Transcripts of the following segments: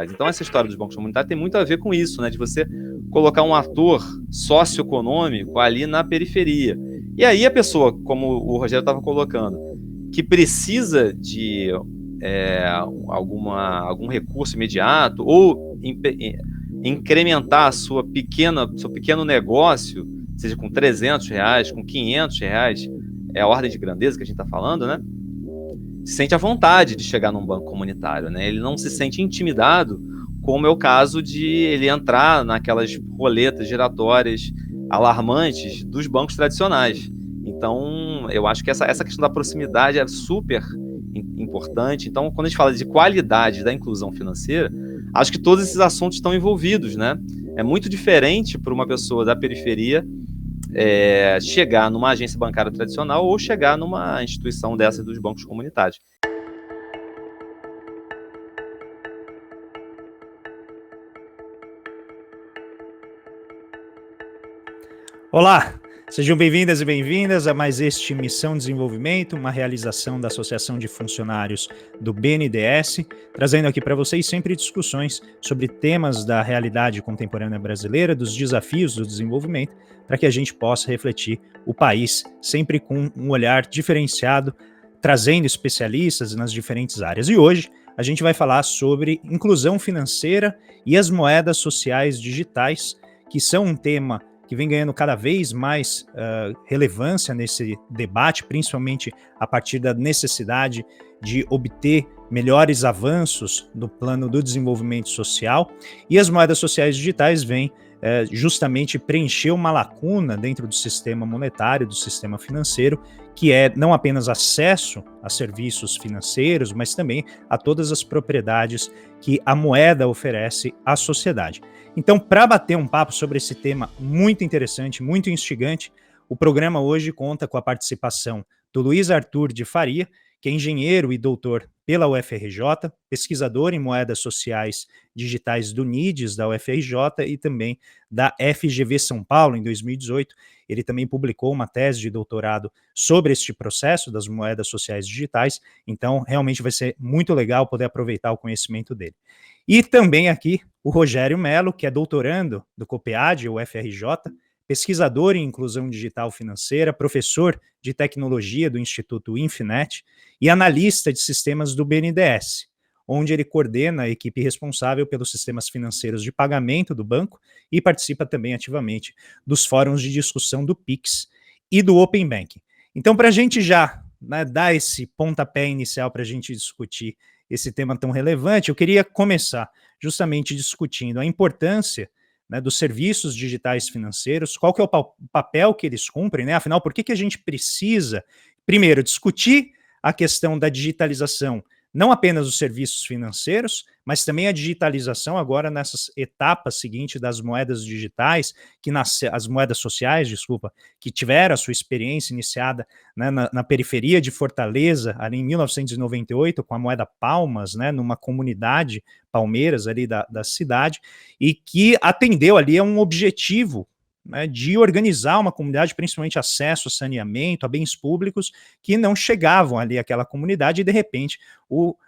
atrás. Então, essa história dos bancos comunitários tem muito a ver com isso, né? De você colocar um ator socioeconômico ali na periferia. E aí a pessoa, como o Rogério estava colocando, que precisa de algum recurso imediato ou incrementar seu pequeno negócio, seja com R$300, com R$500, é a ordem de grandeza que a gente está falando, né? Se sente à vontade de chegar num banco comunitário, né? Ele não se sente intimidado, como é o caso de ele entrar naquelas roletas giratórias alarmantes dos bancos tradicionais. Então, eu acho que essa questão da proximidade é super importante. Então, quando a gente fala de qualidade da inclusão financeira, acho que todos esses assuntos estão envolvidos, né? É muito diferente para uma pessoa da periferia chegar numa agência bancária tradicional ou chegar numa instituição dessa dos bancos comunitários. Olá, sejam bem-vindas e bem-vindas a mais este Missão Desenvolvimento, uma realização da Associação de Funcionários do BNDES, trazendo aqui para vocês sempre discussões sobre temas da realidade contemporânea brasileira, dos desafios do desenvolvimento, para que a gente possa refletir o país sempre com um olhar diferenciado, trazendo especialistas nas diferentes áreas. E hoje a gente vai falar sobre inclusão financeira e as moedas sociais digitais, que são um tema que vem ganhando cada vez mais relevância nesse debate, principalmente a partir da necessidade de obter melhores avanços no plano do desenvolvimento social. E as moedas sociais digitais vêm justamente preencher uma lacuna dentro do sistema monetário, do sistema financeiro, que é não apenas acesso a serviços financeiros, mas também a todas as propriedades que a moeda oferece à sociedade. Então, para bater um papo sobre esse tema muito interessante, muito instigante, o programa hoje conta com a participação do Luiz Arthur de Faria, que é engenheiro e doutor pela UFRJ, pesquisador em moedas sociais digitais do NIDES da UFRJ e também da FGV São Paulo em 2018. Ele também publicou uma tese de doutorado sobre este processo das moedas sociais digitais, então realmente vai ser muito legal poder aproveitar o conhecimento dele. E também aqui o Rogério Mello, que é doutorando do COPEAD, UFRJ, pesquisador em inclusão digital financeira, professor de tecnologia do Instituto Infinet e analista de sistemas do BNDES, onde ele coordena a equipe responsável pelos sistemas financeiros de pagamento do banco e participa também ativamente dos fóruns de discussão do Pix e do Open Banking. Então, para a gente já dar esse pontapé inicial para a gente discutir esse tema tão relevante, eu queria começar justamente discutindo a importância dos serviços digitais financeiros, qual que é o papel que eles cumprem, né? Afinal, por que a gente precisa, primeiro, discutir a questão da digitalização, não apenas dos serviços financeiros, mas também a digitalização agora nessas etapas seguintes das moedas digitais, as moedas sociais, desculpa, que tiveram a sua experiência iniciada, né, na periferia de Fortaleza, ali em 1998, com a moeda Palmas, né, numa comunidade Palmeiras ali da cidade, e que atendeu ali a um objetivo, né, de organizar uma comunidade, principalmente acesso a saneamento, a bens públicos, que não chegavam ali àquela comunidade, e de repente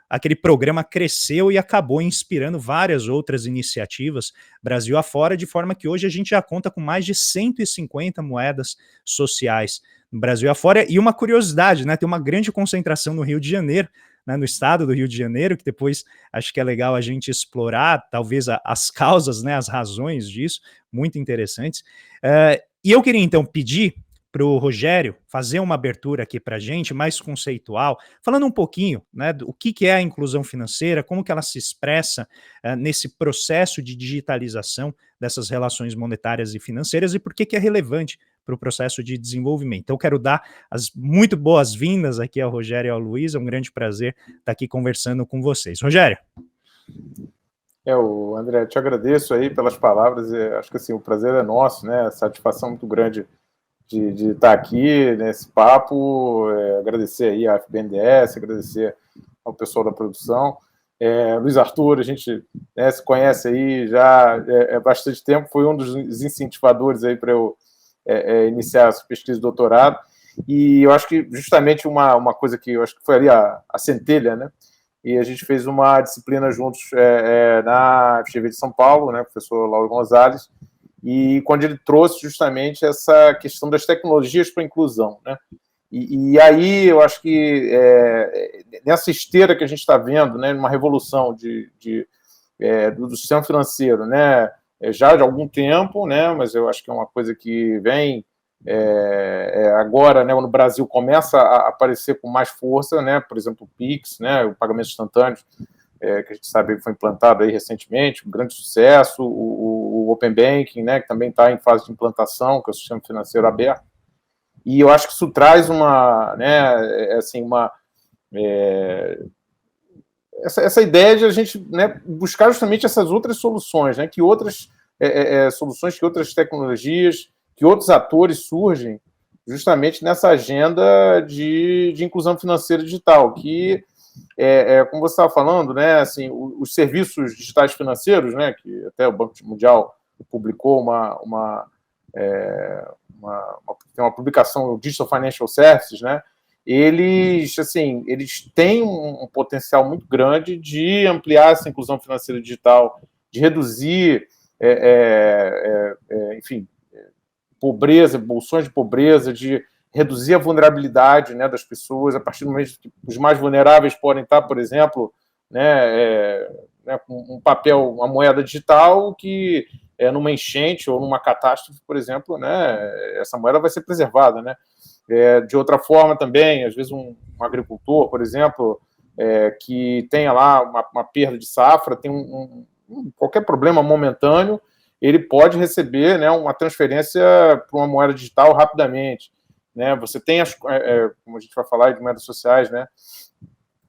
aquele programa cresceu e acabou inspirando várias outras iniciativas Brasil afora, de forma que hoje a gente já conta com mais de 150 moedas sociais no Brasil afora. E uma curiosidade, né, tem uma grande concentração no Rio de Janeiro, né, no estado do Rio de Janeiro, que depois acho que é legal a gente explorar, talvez as causas, né, as razões disso, muito interessantes. E eu queria então pedir para o Rogério fazer uma abertura aqui para a gente, mais conceitual, falando um pouquinho, né, do que é a inclusão financeira, como que ela se expressa nesse processo de digitalização dessas relações monetárias e financeiras e por que é relevante para o processo de desenvolvimento. Então, quero dar as muito boas-vindas aqui ao Rogério e ao Luiz, é um grande prazer estar aqui conversando com vocês. Rogério. O André, te agradeço aí pelas palavras, acho que assim, o prazer é nosso, né, a satisfação muito grande de estar aqui nesse papo, agradecer aí à FBNDES, agradecer ao pessoal da produção. Luiz Arthur, a gente se conhece aí já há bastante tempo, foi um dos incentivadores aí para eu iniciar essa pesquisa de doutorado, e eu acho que justamente uma coisa que eu acho que foi ali a centelha, né, e a gente fez uma disciplina juntos na FGV de São Paulo, né, o professor Lauro Gonzalez, e quando ele trouxe justamente essa questão das tecnologias para a inclusão, né? E aí eu acho que nessa esteira que a gente está vendo, né, uma revolução do sistema financeiro, né, já de algum tempo, né, mas eu acho que é uma coisa que vem agora, né, no Brasil começa a aparecer com mais força, né, por exemplo, o Pix, né, o pagamento instantâneo, que a gente sabe que foi implantado aí recentemente, um grande sucesso, o Open Banking, né, que também está em fase de implantação, que é o sistema financeiro aberto. E eu acho que isso traz essa ideia de a gente, né, buscar justamente essas outras soluções, né, que outras soluções, que outras tecnologias, que outros atores surgem justamente nessa agenda de inclusão financeira digital, que, como você estava falando, né, assim, os serviços digitais financeiros, né, que até o Banco Mundial publicou tem uma publicação, o Digital Financial Services, né? Eles têm um potencial muito grande de ampliar essa inclusão financeira digital, de reduzir, enfim, pobreza, bolsões de pobreza, de reduzir a vulnerabilidade, né, das pessoas, a partir do momento que os mais vulneráveis podem estar, por exemplo, né, com um papel, uma moeda digital que numa enchente ou numa catástrofe, por exemplo, né, essa moeda vai ser preservada, né? De outra forma também, às vezes um agricultor, por exemplo, que tenha lá uma perda de safra, tem qualquer problema momentâneo, ele pode receber, né, uma transferência para uma moeda digital rapidamente, né? Você tem, como a gente vai falar de moedas sociais, né,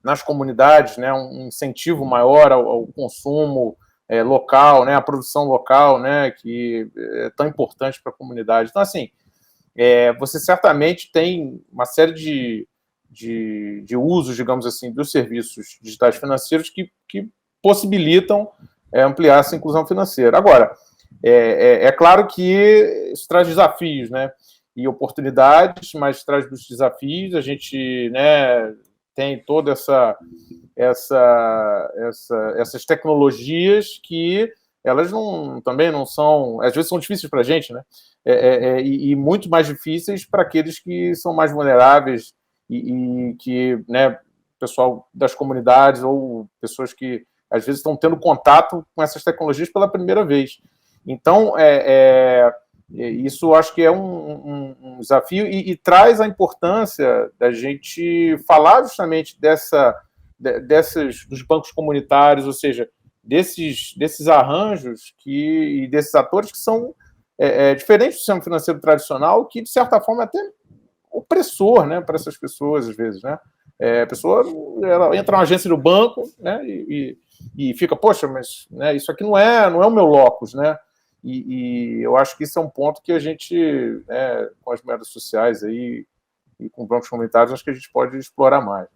nas comunidades, né, um incentivo maior ao consumo local, né, a produção local, né, que é tão importante para a comunidade. Então, assim, você certamente tem uma série de usos, digamos assim, dos serviços digitais financeiros que possibilitam ampliar essa inclusão financeira. Agora, é claro que isso traz desafios, né, e oportunidades, mas traz muitos desafios. A gente, né, tem toda essas tecnologias que elas também não são, às vezes são difíceis para a gente, né? E muito mais difíceis para aqueles que são mais vulneráveis e que, né, pessoal das comunidades ou pessoas que às vezes estão tendo contato com essas tecnologias pela primeira vez. Então, isso acho que é um desafio e traz a importância da gente falar justamente dos bancos comunitários, ou seja, desses arranjos e desses atores que são diferentes do sistema financeiro tradicional, que, de certa forma, é até opressor, né, para essas pessoas, às vezes, né? A pessoa ela entra na agência do banco, né, e fica, poxa, mas, né, isso aqui não é o meu locus, né? E eu acho que isso é um ponto que a gente, né, com as moedas sociais aí e com bancos comunitários, acho que a gente pode explorar mais.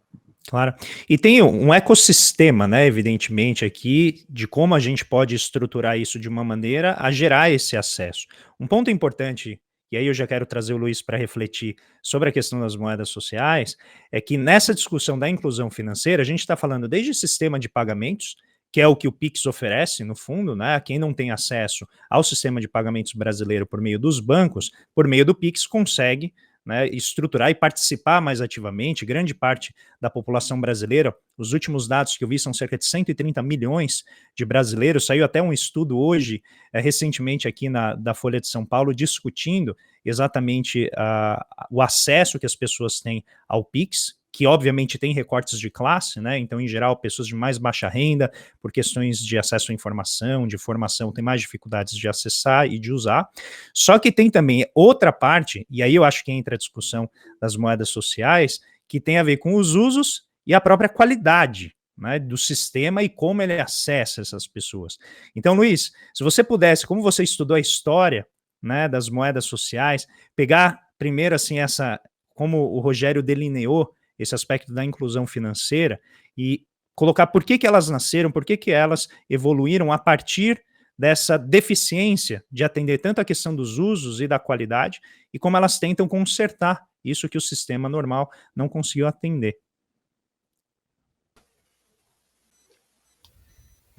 Claro. E tem um ecossistema, né, evidentemente, aqui, de como a gente pode estruturar isso de uma maneira a gerar esse acesso. Um ponto importante, e aí eu já quero trazer o Luiz para refletir sobre a questão das moedas sociais, é que nessa discussão da inclusão financeira, a gente está falando desde sistema de pagamentos, que é o que o Pix oferece, no fundo, né? Quem não tem acesso ao sistema de pagamentos brasileiro por meio dos bancos, por meio do Pix, consegue, né, estruturar e participar mais ativamente. Grande parte da população brasileira, os últimos dados que eu vi são cerca de 130 milhões de brasileiros. Saiu até um estudo hoje, recentemente aqui da Folha de São Paulo, discutindo exatamente o acesso que as pessoas têm ao Pix, que obviamente tem recortes de classe, né? Então, em geral, pessoas de mais baixa renda, por questões de acesso à informação, de formação, têm mais dificuldades de acessar e de usar. Só que tem também outra parte, e aí eu acho que entra a discussão das moedas sociais, que tem a ver com os usos e a própria qualidade, né, do sistema e como ele acessa essas pessoas. Então, Luiz, se você pudesse, como você estudou a história, né, das moedas sociais, pegar primeiro assim como o Rogério delineou esse aspecto da inclusão financeira e colocar por que elas nasceram, por que elas evoluíram a partir dessa deficiência de atender tanto a questão dos usos e da qualidade e como elas tentam consertar isso que o sistema normal não conseguiu atender.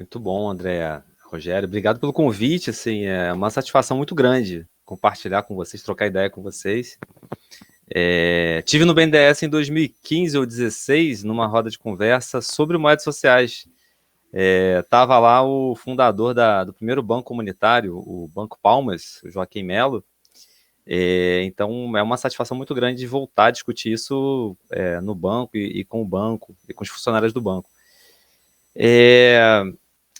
Muito bom, André, Rogério, obrigado pelo convite, assim, é uma satisfação muito grande compartilhar com vocês, trocar ideia com vocês. Tive no BNDES em 2015 ou 2016, numa roda de conversa sobre moedas sociais. Estava lá o fundador do primeiro banco comunitário, o Banco Palmas, o Joaquim Melo. Então, é uma satisfação muito grande de voltar a discutir isso no banco e com o banco, e com os funcionários do banco.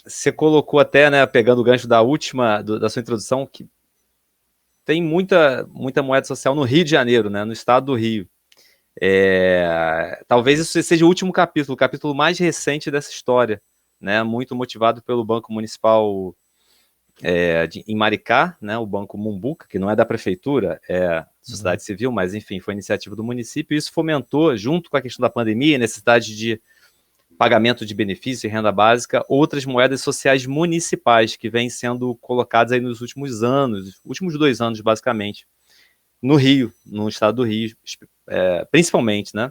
Você colocou até, né, pegando o gancho da sua introdução, que tem muita moeda social no Rio de Janeiro, né, no estado do Rio. Talvez isso seja o último capítulo, o capítulo mais recente dessa história, né, muito motivado pelo Banco Municipal em Maricá, né, o Banco Mumbuca, que não é da prefeitura, é sociedade civil, mas enfim, foi iniciativa do município, e isso fomentou, junto com a questão da pandemia, a necessidade de pagamento de benefício e renda básica, outras moedas sociais municipais que vêm sendo colocadas aí nos últimos anos, últimos 2 anos, basicamente, no Rio, no estado do Rio, principalmente, né?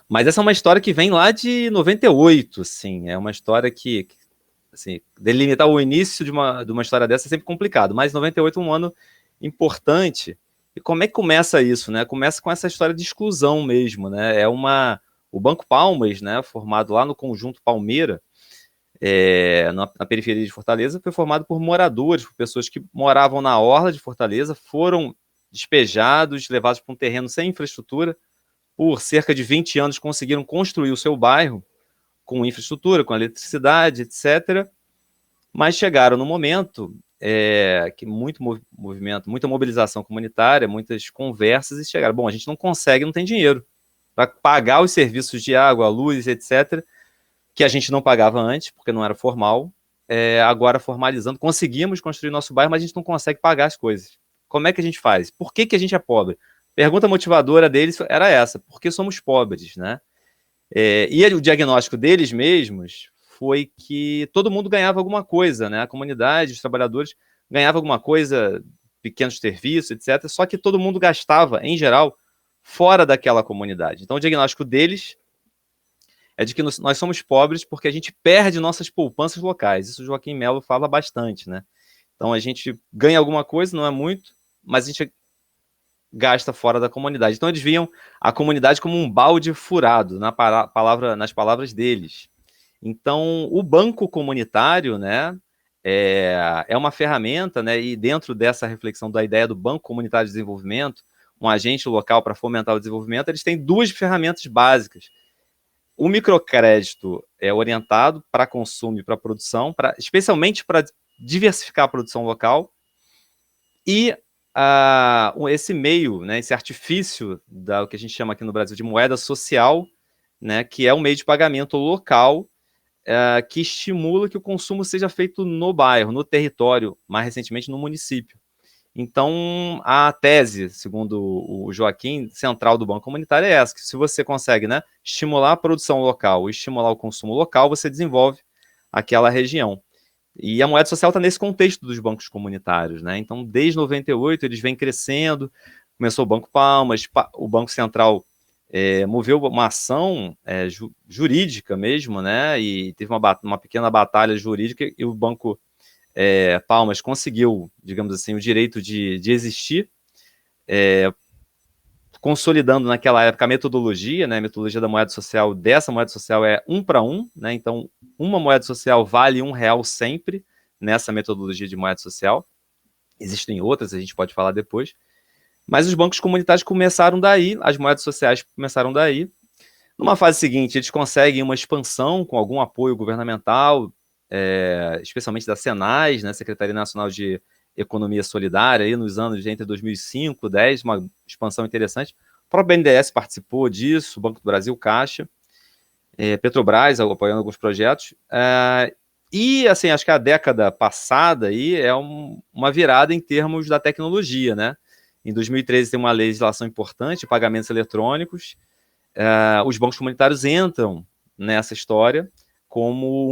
Mas essa é uma história que vem lá de 98, assim, é uma história que assim, delimitar o início de uma história dessa é sempre complicado, mas 98 é um ano importante. E como é que começa isso, né? Começa com essa história de exclusão mesmo, né? O Banco Palmas, né, formado lá no Conjunto Palmeira, na periferia de Fortaleza, foi formado por moradores, por pessoas que moravam na orla de Fortaleza, foram despejados, levados para um terreno sem infraestrutura, por cerca de 20 anos conseguiram construir o seu bairro com infraestrutura, com eletricidade, etc. Mas chegaram no momento que muito movimento, muita mobilização comunitária, muitas conversas, e chegaram, bom, a gente não consegue, não tem dinheiro para pagar os serviços de água, luz, etc., que a gente não pagava antes, porque não era formal, agora formalizando, conseguimos construir nosso bairro, mas a gente não consegue pagar as coisas. Como é que a gente faz? Por que a gente é pobre? Pergunta motivadora deles era essa, porque somos pobres, né? E o diagnóstico deles mesmos foi que todo mundo ganhava alguma coisa, né? A comunidade, os trabalhadores ganhavam alguma coisa, pequenos serviços, etc., só que todo mundo gastava, em geral, fora daquela comunidade. Então, o diagnóstico deles é de que nós somos pobres porque a gente perde nossas poupanças locais. Isso o Joaquim Melo fala bastante, né? Então, a gente ganha alguma coisa, não é muito, mas a gente gasta fora da comunidade. Então, eles viam a comunidade como um balde furado, nas palavras deles. Então, o banco comunitário, né, é uma ferramenta, né, e dentro dessa reflexão da ideia do Banco Comunitário de Desenvolvimento, um agente local para fomentar o desenvolvimento, eles têm 2 ferramentas básicas. O microcrédito é orientado para consumo e para produção, especialmente para diversificar a produção local, e esse meio, né, esse artifício o que a gente chama aqui no Brasil de moeda social, né, que é um meio de pagamento local que estimula que o consumo seja feito no bairro, no território, mais recentemente no município. Então, a tese, segundo o Joaquim, central do Banco Comunitário é essa, que se você consegue, né, estimular a produção local e estimular o consumo local, você desenvolve aquela região. E a moeda social está nesse contexto dos bancos comunitários, né? Então, desde 98, eles vêm crescendo, começou o Banco Palmas, o Banco Central moveu uma ação jurídica mesmo, né? E teve uma pequena batalha jurídica, e o Banco Palmas conseguiu, digamos assim, o direito de existir, consolidando naquela época a metodologia, né? A metodologia da moeda social, dessa moeda social é 1 para 1, né? Então, uma moeda social vale R$1 sempre nessa metodologia de moeda social. Existem outras, a gente pode falar depois. Mas os bancos comunitários começaram daí, as moedas sociais começaram daí. Numa fase seguinte, eles conseguem uma expansão com algum apoio governamental, especialmente da Senais, né, Secretaria Nacional de Economia Solidária, aí nos anos entre 2005 e 2010, uma expansão interessante. O próprio BNDES participou disso, o Banco do Brasil, Caixa, Petrobras apoiando alguns projetos. E, assim, acho que a década passada aí é uma virada em termos da tecnologia, né? Em 2013 tem uma legislação importante, pagamentos eletrônicos. Os bancos comunitários entram nessa história como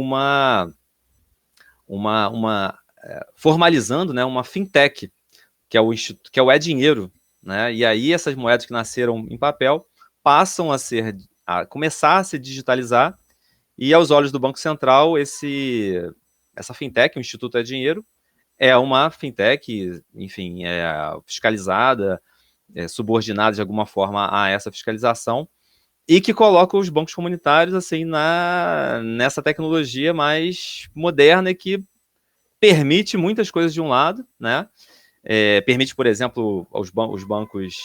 formalizando, né, uma fintech, que é o E-Dinheiro, né? E aí essas moedas que nasceram em papel passam a começar a se digitalizar, E aos olhos do Banco Central, essa fintech, o Instituto é Dinheiro, é uma fintech, enfim, fiscalizada, subordinada de alguma forma a essa fiscalização, e que coloca os bancos comunitários assim nessa tecnologia mais moderna e que permite muitas coisas de um lado, né? Permite, por exemplo, os bancos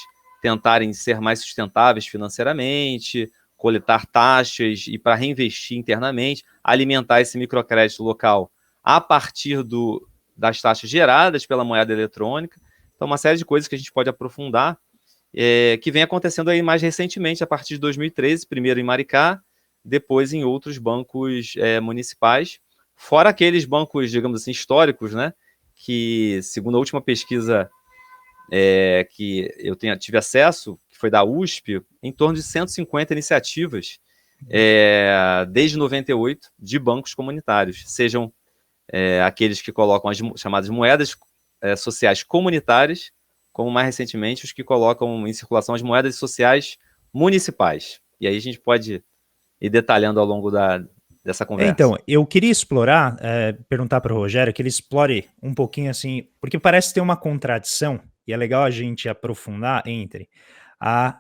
tentarem ser mais sustentáveis financeiramente, coletar taxas e para reinvestir internamente, alimentar esse microcrédito local a partir das taxas geradas pela moeda eletrônica. Então, uma série de coisas que a gente pode aprofundar, que vem acontecendo aí mais recentemente, a partir de 2013, primeiro em Maricá, depois em outros bancos municipais, fora aqueles bancos, digamos assim, históricos, né, que, segundo a última pesquisa que eu tive acesso, que foi da USP, em torno de 150 iniciativas, desde 98, de bancos comunitários, sejam aqueles que colocam as chamadas moedas sociais comunitárias, como mais recentemente os que colocam em circulação as moedas sociais municipais. E aí a gente pode ir detalhando ao longo dessa conversa. Então, eu queria explorar, perguntar para o Rogério que ele explore um pouquinho assim, porque parece ter uma contradição, e é legal a gente aprofundar entre a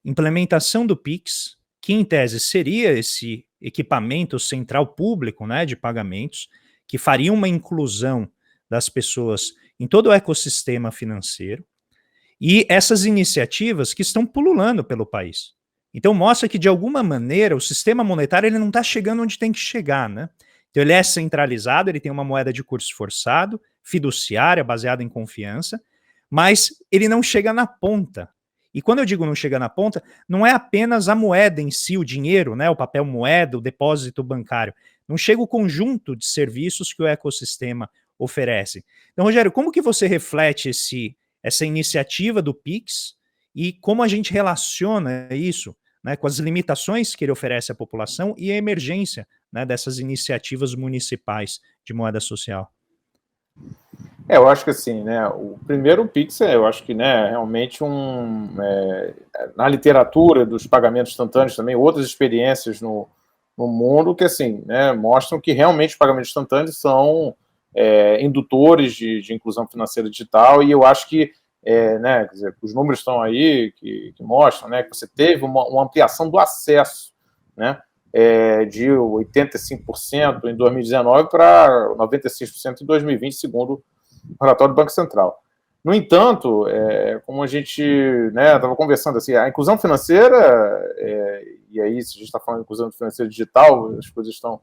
implementação do Pix, que em tese seria esse equipamento central público, né, de pagamentos, que faria uma inclusão das pessoas em todo o ecossistema financeiro, e essas iniciativas que estão pululando pelo país. Então mostra que, de alguma maneira, o sistema monetário ele não está chegando onde tem que chegar, né? Então ele é centralizado, ele tem uma moeda de curso forçado, fiduciária, baseada em confiança, mas ele não chega na ponta. E quando eu digo não chega na ponta, não é apenas a moeda em si, o dinheiro, né, o papel moeda, o depósito bancário. Não chega o conjunto de serviços que o ecossistema oferece. Então, Rogério, como que você reflete essa iniciativa do Pix e como a gente relaciona isso, né, com as limitações que ele oferece à população e a emergência, né, dessas iniciativas municipais de moeda social? Eu acho que assim, né, o primeiro Pix eu acho que, né, realmente na literatura dos pagamentos instantâneos também, outras experiências no mundo que, assim, né, mostram que realmente os pagamentos instantâneos são indutores de inclusão financeira digital, e eu acho que, né, quer dizer, os números estão aí que mostram, né, que você teve uma ampliação do acesso, né, de 85% em 2019 para 96% em 2020, segundo o relatório do Banco Central. No entanto, como a gente estava conversando, assim, a inclusão financeira, e aí se a gente está falando de inclusão financeira digital, as coisas estão...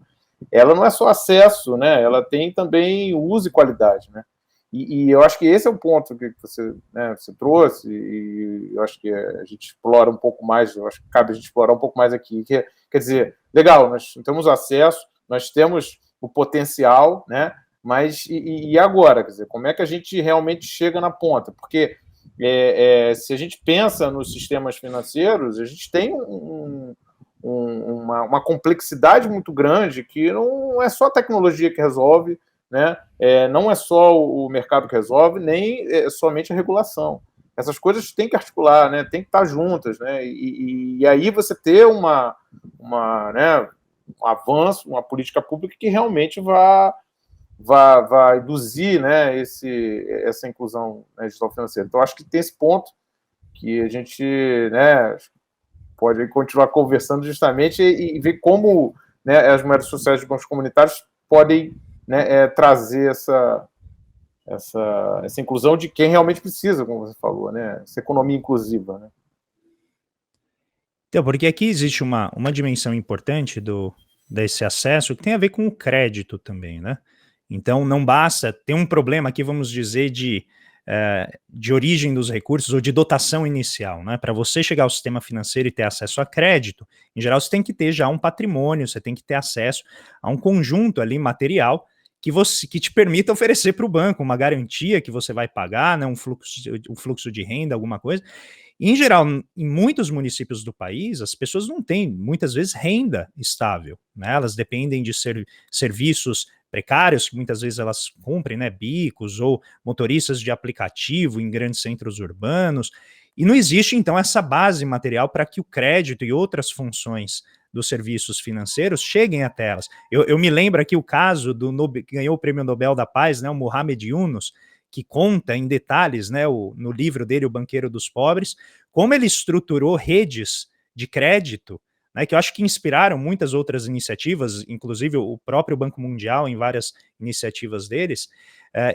Ela não é só acesso, né? Ela tem também uso e qualidade, né? E eu acho que esse é o ponto que você trouxe, e eu acho que a gente explora um pouco mais, eu acho que cabe a gente explorar um pouco mais aqui, quer dizer, legal, nós temos acesso, nós temos o potencial, né? Mas e agora? Quer dizer, como é que a gente realmente chega na ponta? Porque se a gente pensa nos sistemas financeiros, a gente tem uma complexidade muito grande que não é só a tecnologia que resolve, né? Não é só o mercado que resolve, nem somente a regulação. Essas coisas têm que articular, né? Tem que estar juntas, né? E aí você ter um avanço, uma política pública que realmente vai induzir, né, essa inclusão, né, digital financeira. Então, acho que tem esse ponto que a gente, né, pode continuar conversando justamente e ver como, né, as moedas sociais de bancos comunitários podem, né, trazer essa inclusão de quem realmente precisa, como você falou, né, essa economia inclusiva, né. Então, porque aqui existe uma dimensão importante desse acesso que tem a ver com o crédito também, né? Então, não basta ter um problema aqui, vamos dizer, de origem dos recursos ou de dotação inicial, né? Para você chegar ao sistema financeiro e ter acesso a crédito, em geral, você tem que ter já um patrimônio, você tem que ter acesso a um conjunto ali material que te permita oferecer para o banco uma garantia que você vai pagar, né? Um fluxo de renda, alguma coisa. E, em geral, em muitos municípios do país, as pessoas não têm, muitas vezes, renda estável, né? Elas dependem de serviços precários, que muitas vezes elas cumprem, né, bicos ou motoristas de aplicativo em grandes centros urbanos, e não existe, então, essa base material para que o crédito e outras funções dos serviços financeiros cheguem até elas. Eu me lembro aqui o caso ganhou o Prêmio Nobel da Paz, né, o Mohamed Yunus, que conta em detalhes, né, no livro dele, O Banqueiro dos Pobres, como ele estruturou redes de crédito, né, que eu acho que inspiraram muitas outras iniciativas, inclusive o próprio Banco Mundial em várias iniciativas deles,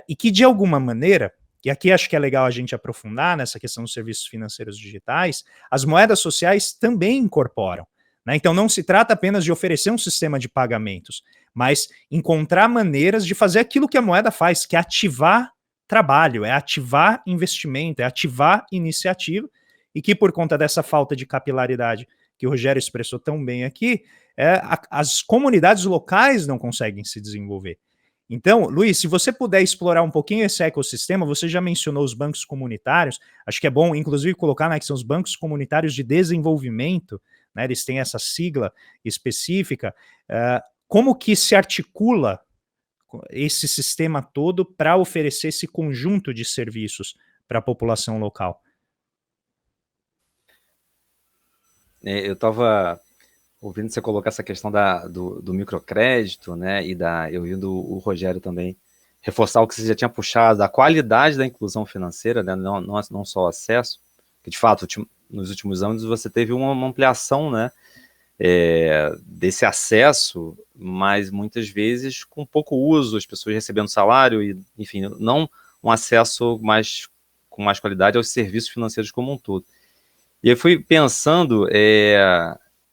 e que de alguma maneira, e aqui acho que é legal a gente aprofundar nessa questão dos serviços financeiros digitais, as moedas sociais também incorporam. Né? Então não se trata apenas de oferecer um sistema de pagamentos, mas encontrar maneiras de fazer aquilo que a moeda faz, que é ativar trabalho, é ativar investimento, é ativar iniciativa, e que por conta dessa falta de capilaridade que o Rogério expressou tão bem aqui, as comunidades locais não conseguem se desenvolver. Então, Luiz, se você puder explorar um pouquinho esse ecossistema, você já mencionou os bancos comunitários, acho que é bom, inclusive, colocar, né, que são os bancos comunitários de desenvolvimento, né, eles têm essa sigla específica, como que se articula esse sistema todo para oferecer esse conjunto de serviços para a população local? Eu estava ouvindo você colocar essa questão do microcrédito, né, eu ouvindo o Rogério também reforçar o que você já tinha puxado, a qualidade da inclusão financeira, né, não só o acesso, que de fato nos últimos anos você teve uma ampliação, né, desse acesso, mas muitas vezes com pouco uso, as pessoas recebendo salário e, enfim, não um acesso com mais qualidade aos serviços financeiros como um todo. E eu fui pensando,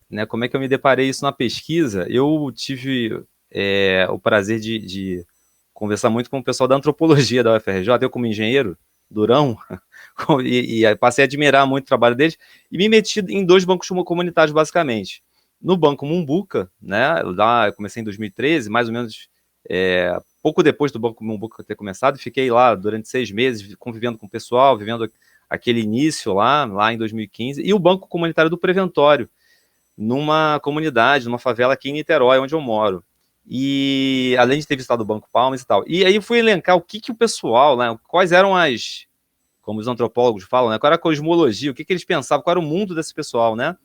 né, como é que eu me deparei isso na pesquisa. Eu tive o prazer de conversar muito com o pessoal da antropologia da UFRJ, eu como engenheiro, durão, e passei a admirar muito o trabalho deles, e me meti em 2 bancos comunitários, basicamente. No Banco Mumbuca, né, lá eu comecei em 2013, mais ou menos pouco depois do Banco Mumbuca ter começado, fiquei lá durante 6 meses, convivendo com o pessoal, vivendo aquele início lá em 2015, e o Banco Comunitário do Preventório, numa comunidade, numa favela aqui em Niterói, onde eu moro. E além de ter visitado o Banco Palmas e tal. E aí fui elencar o que o pessoal, né, quais eram como os antropólogos falam, né, qual era a cosmologia, o que eles pensavam, qual era o mundo desse pessoal, né?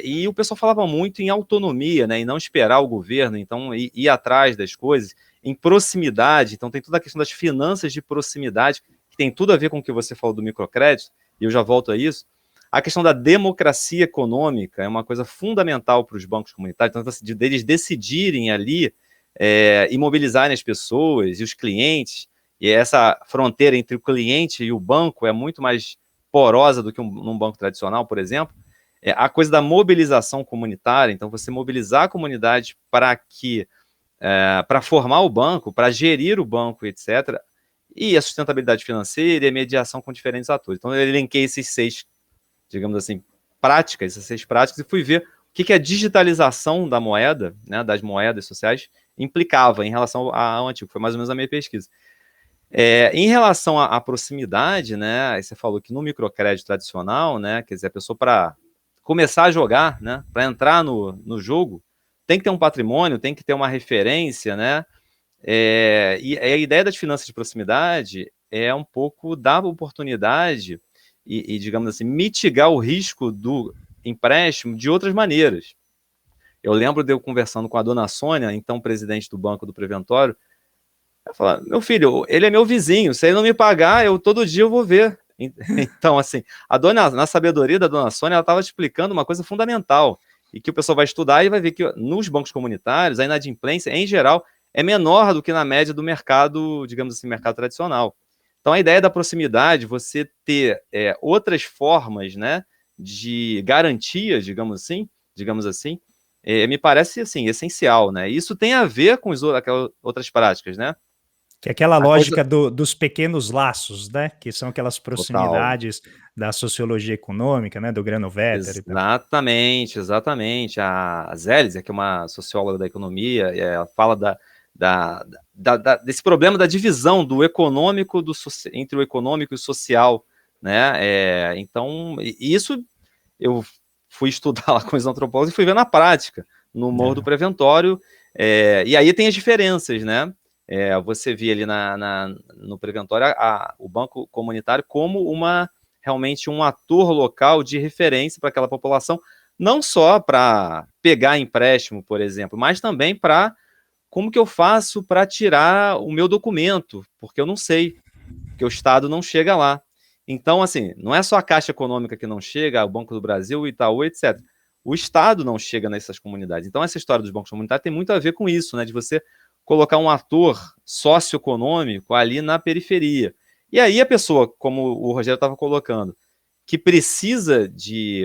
E o pessoal falava muito em autonomia, né, em não esperar o governo, então ir atrás das coisas, em proximidade, então tem toda a questão das finanças de proximidade, que tem tudo a ver com o que você falou do microcrédito, e eu já volto a isso. A questão da democracia econômica é uma coisa fundamental para os bancos comunitários, então, deles decidirem ali imobilizarem as pessoas e os clientes, e essa fronteira entre o cliente e o banco é muito mais porosa do que num banco tradicional, por exemplo. A coisa da mobilização comunitária, então você mobilizar a comunidade para formar o banco, para gerir o banco, etc., e a sustentabilidade financeira e a mediação com diferentes atores. Então eu elenquei esses 6, digamos assim, essas 6 práticas, e fui ver o que a digitalização da moeda, né, das moedas sociais, implicava em relação ao antigo. Foi mais ou menos a minha pesquisa. Em relação à proximidade, né, aí você falou que no microcrédito tradicional, né, quer dizer, a pessoa para começar a jogar, né, para entrar no jogo, tem que ter um patrimônio, tem que ter uma referência, né, e a ideia das finanças de proximidade é um pouco dar oportunidade e, digamos assim, mitigar o risco do empréstimo de outras maneiras. Eu lembro de eu conversando com a dona Sônia, então presidente do Banco do Preventório, ela falou: meu filho, ele é meu vizinho, se ele não me pagar, todo dia eu vou ver. Então, assim, na sabedoria da dona Sônia, ela estava explicando uma coisa fundamental, e que o pessoal vai estudar e vai ver que nos bancos comunitários, a inadimplência, em geral, é menor do que na média do mercado, digamos assim, mercado tradicional. Então, a ideia da proximidade, você ter outras formas, né, de garantia, digamos assim, me parece assim, essencial, né? Isso tem a ver com aquelas outras práticas, né? Que é aquela lógica dos pequenos laços, né? Que são aquelas proximidades da sociologia econômica, né? Do Granovetter. Exatamente, exatamente. A Zélia, que é uma socióloga da economia, ela fala desse problema da divisão do econômico entre o econômico e o social, né? Então, isso eu fui estudar lá com os antropólogos e fui ver na prática, no Morro do Preventório, e aí tem as diferenças, né? Você vê ali no Preventório o Banco Comunitário como realmente um ator local de referência para aquela população, não só para pegar empréstimo, por exemplo, mas também para como que eu faço para tirar o meu documento, porque eu não sei, porque o Estado não chega lá. Então, assim, não é só a Caixa Econômica que não chega, o Banco do Brasil, o Itaú, etc. O Estado não chega nessas comunidades. Então, essa história dos bancos comunitários tem muito a ver com isso, né? De você colocar um ator socioeconômico ali na periferia. E aí a pessoa, como o Rogério estava colocando, que precisa de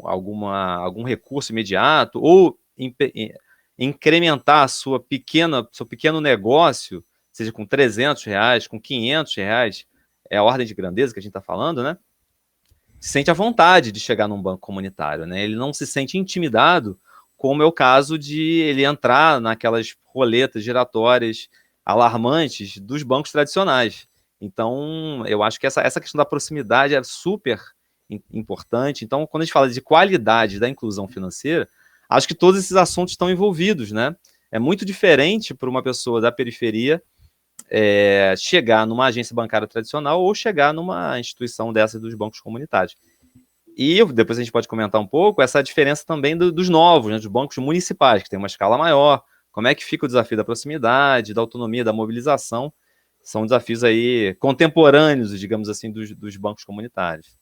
algum recurso imediato ou incrementar seu pequeno negócio, seja com R$ 300, com R$ 500, é a ordem de grandeza que a gente está falando, né? Se sente à vontade de chegar num banco comunitário, né? Ele não se sente intimidado, como é o caso de ele entrar naquelas roletas giratórias alarmantes dos bancos tradicionais. Então, eu acho que essa questão da proximidade é super importante. Então, quando a gente fala de qualidade da inclusão financeira, acho que todos esses assuntos estão envolvidos, né? É muito diferente para uma pessoa da periferia chegar numa agência bancária tradicional ou chegar numa instituição dessa dos bancos comunitários. E depois a gente pode comentar um pouco essa diferença também dos novos, né, dos bancos municipais, que tem uma escala maior. Como é que fica o desafio da proximidade, da autonomia, da mobilização? São desafios aí contemporâneos, digamos assim, dos bancos comunitários.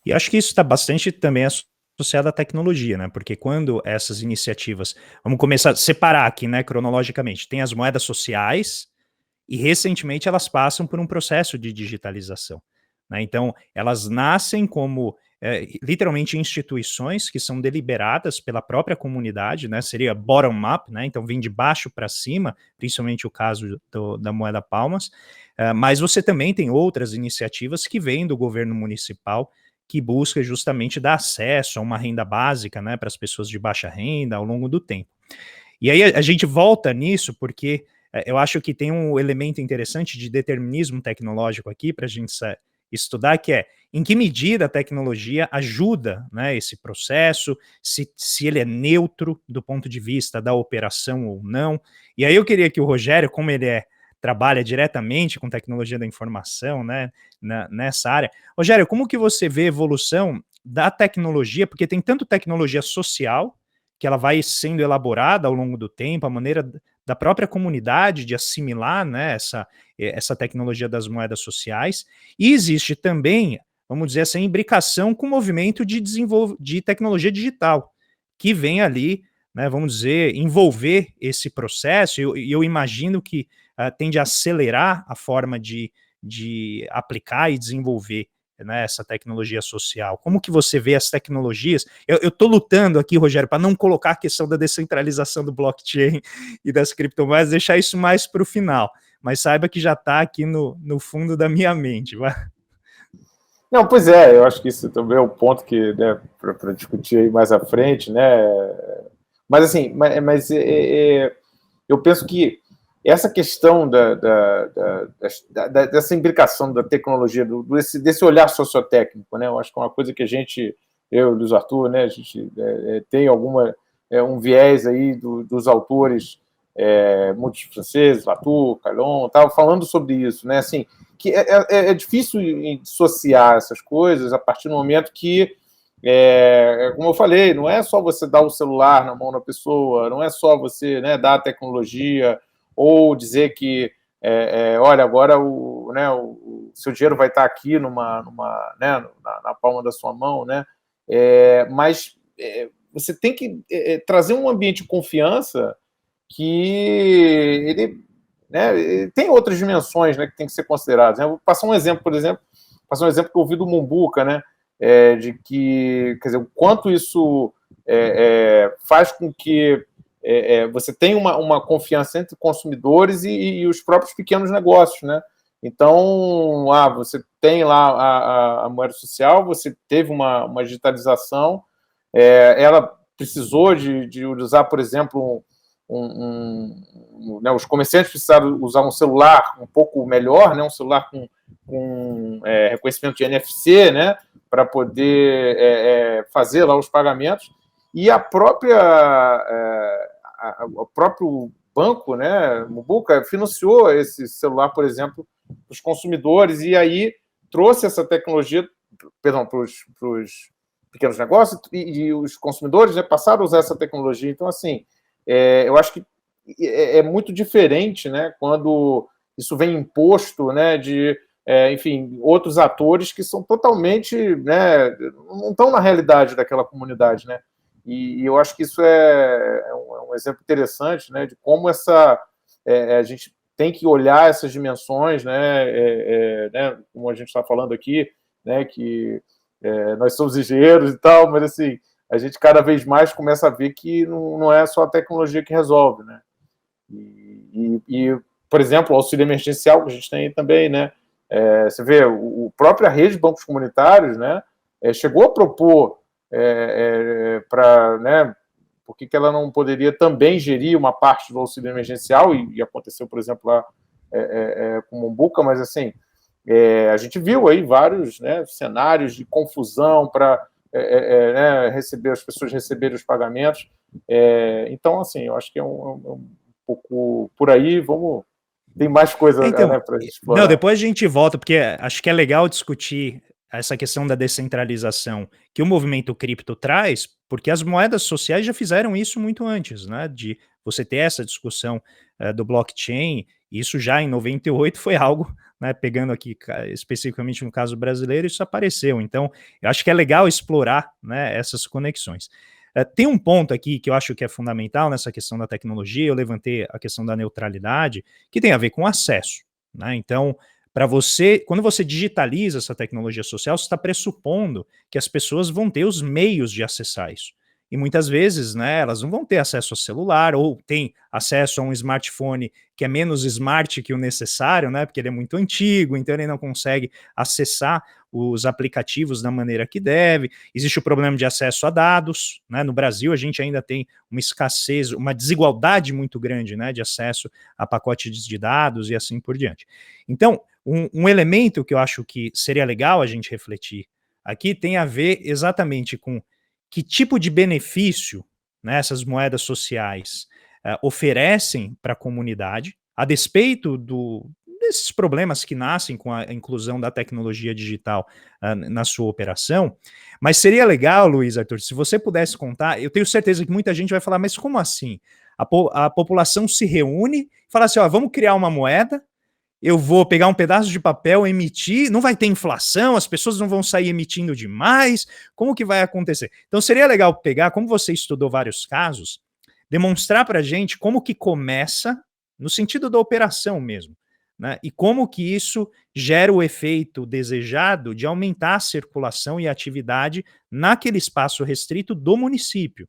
E acho que isso está bastante também associado à tecnologia, né? Porque quando essas iniciativas, vamos começar a separar aqui, né, cronologicamente, tem as moedas sociais e recentemente elas passam por um processo de digitalização, né? Então, elas nascem como literalmente instituições que são deliberadas pela própria comunidade, né? Seria bottom-up, né? Então vem de baixo para cima, principalmente o caso da moeda Palmas, mas você também tem outras iniciativas que vêm do governo municipal que busca justamente dar acesso a uma renda básica, né, para as pessoas de baixa renda ao longo do tempo. E aí a gente volta nisso porque eu acho que tem um elemento interessante de determinismo tecnológico aqui para a gente estudar, que é em que medida a tecnologia ajuda, né, esse processo, se ele é neutro do ponto de vista da operação ou não. E aí eu queria que o Rogério, como ele trabalha diretamente com tecnologia da informação, né, nessa área. Rogério, como que você vê a evolução da tecnologia, porque tem tanto tecnologia social, que ela vai sendo elaborada ao longo do tempo, a maneira da própria comunidade de assimilar, né, essa tecnologia das moedas sociais, e existe também, vamos dizer, essa imbricação com o movimento de tecnologia digital, que vem ali, né, vamos dizer, envolver esse processo, e eu imagino que tende a acelerar a forma de aplicar e desenvolver, né, essa tecnologia social. Como que você vê as tecnologias? Eu estou lutando aqui, Rogério, para não colocar a questão da descentralização do blockchain e das criptomoedas, deixar isso mais para o final, mas saiba que já está aqui no fundo da minha mente. Vai. Não, pois é, eu acho que isso também é um ponto que, né, para discutir aí mais à frente, né, mas assim, eu penso que essa questão dessa imbricação da tecnologia, desse olhar sociotécnico, né? Eu acho que é uma coisa que eu e o Luiz Arthur, né, a gente tem um viés aí dos autores, muitos franceses, Latour, Calon, estava falando sobre isso, né? Assim, que é difícil dissociar essas coisas a partir do momento que, como eu falei, não é só você dar o celular na mão da pessoa, não é só você, né, dar a tecnologia, ou dizer que, olha, agora o seu dinheiro vai estar aqui né, na palma da sua mão, né? Mas você tem que trazer um ambiente de confiança que ele tem outras dimensões, né, que tem que ser consideradas. Eu vou passar um exemplo, por exemplo, que eu ouvi do Mumbuca, né, de que, quer dizer, o quanto isso faz com que você tem uma confiança entre consumidores e os próprios pequenos negócios, né? Então, você tem lá a moeda social, você teve uma digitalização, ela precisou de usar, por exemplo, né, os comerciantes precisaram usar um celular um pouco melhor, né, um celular com reconhecimento de NFC, né, para poder fazer lá os pagamentos. E o próprio banco, né, Mubuca, financiou esse celular, por exemplo, para os consumidores, e aí trouxe essa tecnologia, perdão, para os pequenos negócios e os consumidores, né, passaram a usar essa tecnologia. Então, assim, eu acho que é muito diferente, né, quando isso vem imposto, né, de, enfim, outros atores que são totalmente, né, não estão na realidade daquela comunidade, né, e eu acho que isso é um exemplo interessante, né, de como a gente tem que olhar essas dimensões, né, como a gente está falando aqui, né, que nós somos engenheiros e tal, mas assim, a gente cada vez mais começa a ver que não é só a tecnologia que resolve, né? E, por exemplo, o auxílio emergencial que a gente tem também, né? Você vê, a própria rede de bancos comunitários, né, chegou a propor para, né, por que ela não poderia também gerir uma parte do auxílio emergencial, e aconteceu, por exemplo, lá com o Mombuca, mas assim, a gente viu aí vários, né, cenários de confusão para né, as pessoas receberem os pagamentos. Então, assim, eu acho que é um pouco por aí. Tem mais coisa, Então, né, para a gente explorar. não, depois a gente volta, porque acho que é legal discutir essa questão da descentralização que o movimento cripto traz, porque as moedas sociais já fizeram isso muito antes, né? De você ter essa discussão do blockchain, isso já em 98 foi algo, né? Pegando aqui especificamente no caso brasileiro, isso apareceu. Então, eu acho que é legal explorar, né, essas conexões. Tem um ponto aqui que eu acho que é fundamental nessa questão da tecnologia, eu levantei a questão da neutralidade, que tem a ver com acesso, né? Então, para você, quando você digitaliza essa tecnologia social, você está pressupondo que as pessoas vão ter os meios de acessar isso. E muitas vezes, né, elas não vão ter acesso ao celular, ou tem acesso a um smartphone que é menos smart que o necessário, né, porque ele é muito antigo, então ele não consegue acessar os aplicativos da maneira que deve. Existe o problema de acesso a dados, né? No Brasil a gente ainda tem uma escassez, uma desigualdade muito grande, né, de acesso a pacotes de dados e assim por diante. Então, um elemento que eu acho que seria legal a gente refletir aqui tem a ver exatamente com que tipo de benefício, né, essas moedas sociais oferecem para a comunidade, a despeito desses problemas que nascem com a inclusão da tecnologia digital na sua operação. Mas seria legal, Luiz Arthur, se você pudesse contar, eu tenho certeza que muita gente vai falar, mas como assim? A população se reúne e fala assim, ó, vamos criar uma moeda, eu vou pegar um pedaço de papel, emitir, não vai ter inflação, as pessoas não vão sair emitindo demais, como que vai acontecer? Então seria legal pegar, como você estudou vários casos, demonstrar para a gente como que começa, no sentido da operação mesmo, né? E como que isso gera o efeito desejado de aumentar a circulação e a atividade naquele espaço restrito do município.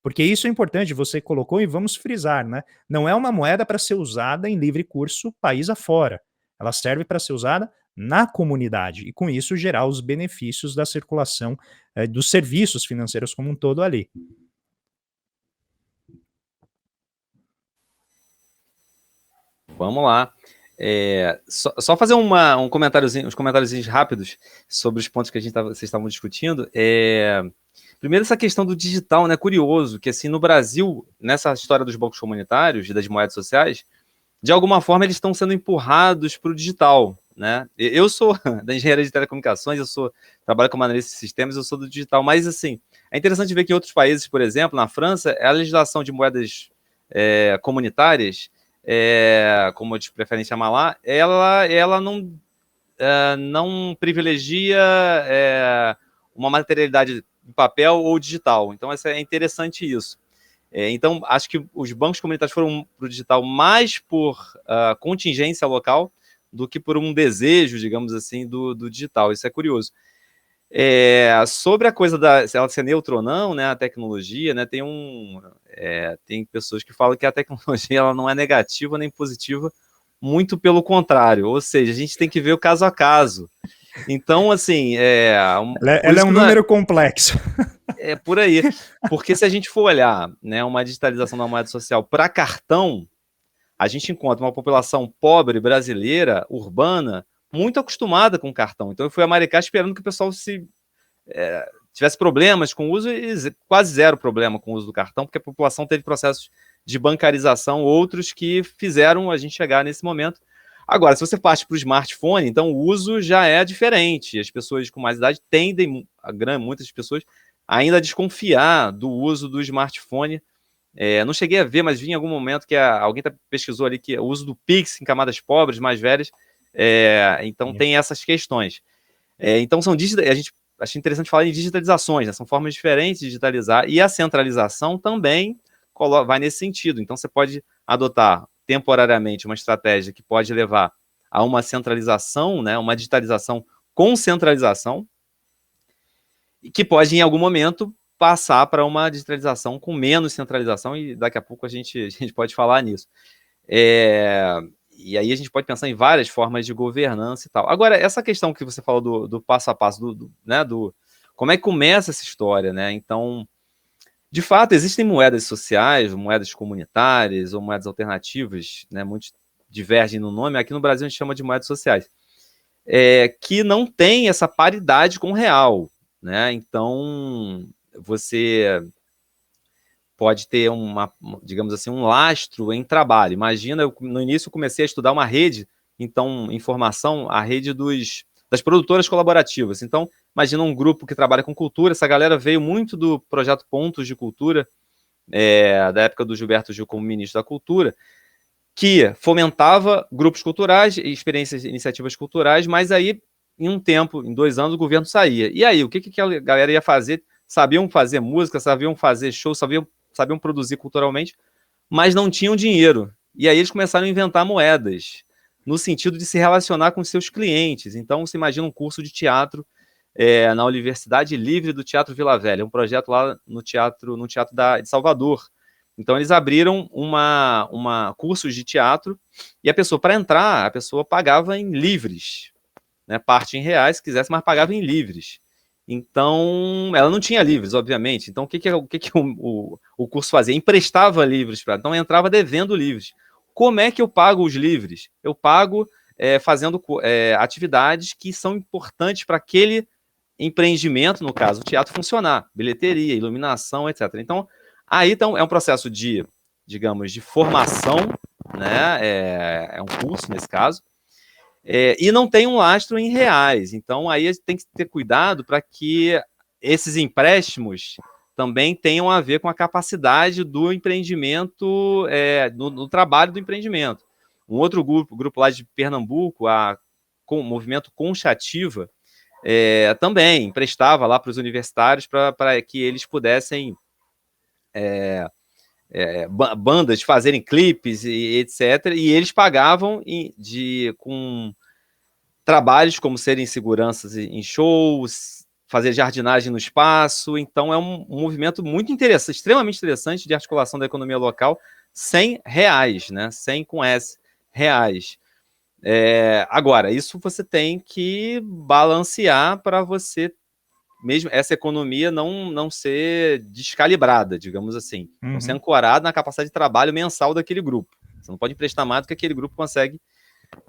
Porque isso é importante, você colocou e vamos frisar, né? Não é uma moeda para ser usada em livre curso país afora. Ela serve para ser usada na comunidade e, com isso, gerar os benefícios da circulação dos serviços financeiros como um todo ali. Vamos lá. Só fazer uns comentáriozinhos rápidos sobre os pontos que vocês estavam discutindo. Primeiro, essa questão do digital, né? Curioso que, assim, no Brasil, nessa história dos bancos comunitários e das moedas sociais, de alguma forma eles estão sendo empurrados para o digital, né? Eu sou da engenharia de telecomunicações, trabalho como analista de sistemas, eu sou do digital, mas, assim, é interessante ver que em outros países, por exemplo, na França, a legislação de moedas comunitárias, como eles preferem chamar lá, ela não privilegia uma materialidade de papel ou digital. Então, é interessante isso. Então, acho que os bancos comunitários foram para o digital mais por contingência local do que por um desejo, digamos assim, do digital. Isso é curioso. Sobre a coisa se ela ser neutra ou não, né, a tecnologia, né, tem pessoas que falam que a tecnologia ela não é negativa nem positiva, muito pelo contrário. Ou seja, a gente tem que ver o caso a caso. Então, assim... ela é um número complexo. É por aí. Porque se a gente for olhar, né, uma digitalização da moeda social para cartão, a gente encontra uma população pobre brasileira, urbana, muito acostumada com cartão. Então eu fui a Maricá esperando que o pessoal tivesse problemas com o uso, e quase zero problema com o uso do cartão, porque a população teve processos de bancarização, outros que fizeram a gente chegar nesse momento. Agora, se você parte para o smartphone, então o uso já é diferente. As pessoas com mais idade tendem, muitas pessoas, ainda a desconfiar do uso do smartphone. Não cheguei a ver, mas vi em algum momento que alguém pesquisou ali que o uso do Pix em camadas pobres, mais velhas, então tem essas questões. Então a gente acha interessante falar em digitalizações, né? São formas diferentes de digitalizar, e a centralização também vai nesse sentido. Então você pode adotar temporariamente uma estratégia que pode levar a uma centralização, né? Uma digitalização com centralização, e que pode, em algum momento, passar para uma digitalização com menos centralização, e daqui a pouco a gente pode falar nisso. E aí a gente pode pensar em várias formas de governança e tal. Agora, essa questão que você falou do passo a passo, né, como é que começa essa história, né? Então, de fato, existem moedas sociais, moedas comunitárias ou moedas alternativas, né? Muitos divergem no nome. Aqui no Brasil a gente chama de moedas sociais, que não tem essa paridade com o real, né? Então, você pode ter digamos assim, um lastro em trabalho. Imagina, no início eu comecei a estudar uma rede, então, informação, a rede das produtoras colaborativas. Então, imagina um grupo que trabalha com cultura, essa galera veio muito do projeto Pontos de Cultura, da época do Gilberto Gil como ministro da Cultura, que fomentava grupos culturais, experiências, iniciativas culturais, mas aí, em um tempo, em 2 anos, o governo saía. E aí, o que a galera ia fazer? Sabiam fazer música, sabiam fazer show, sabiam produzir culturalmente, mas não tinham dinheiro. E aí eles começaram a inventar moedas, no sentido de se relacionar com seus clientes. Então, você imagina um curso de teatro na Universidade Livre do Teatro Vila Velha, um projeto lá no teatro de Salvador. Então, eles abriram cursos de teatro, e para entrar, a pessoa pagava em livres, né? Parte em reais, se quisesse, mas pagava em livres. Então, ela não tinha livros, obviamente. Então, o que o curso fazia? Emprestava livros para ela. Então, entrava devendo livros. Como é que eu pago os livros? Eu pago fazendo atividades que são importantes para aquele empreendimento, no caso, o teatro funcionar. Bilheteria, iluminação, etc. Então, aí é um processo de, digamos, de formação, né? É um curso, nesse caso. E não tem um lastro em reais. Então, aí tem que ter cuidado para que esses empréstimos também tenham a ver com a capacidade do empreendimento, no trabalho do empreendimento. Um outro grupo lá de Pernambuco, o movimento Conchativa, também emprestava lá para os universitários para que eles pudessem, bandas fazerem clipes e etc. E eles pagavam com trabalhos como serem seguranças em shows, fazer jardinagem no espaço. Então, é um movimento muito interessante, extremamente interessante, de articulação da economia local, sem reais, né? Sem com S, reais. Agora, isso você tem que balancear para você, mesmo essa economia não ser descalibrada, digamos assim. Não ser ancorada na capacidade de trabalho mensal daquele grupo. Você não pode emprestar mais do que aquele grupo consegue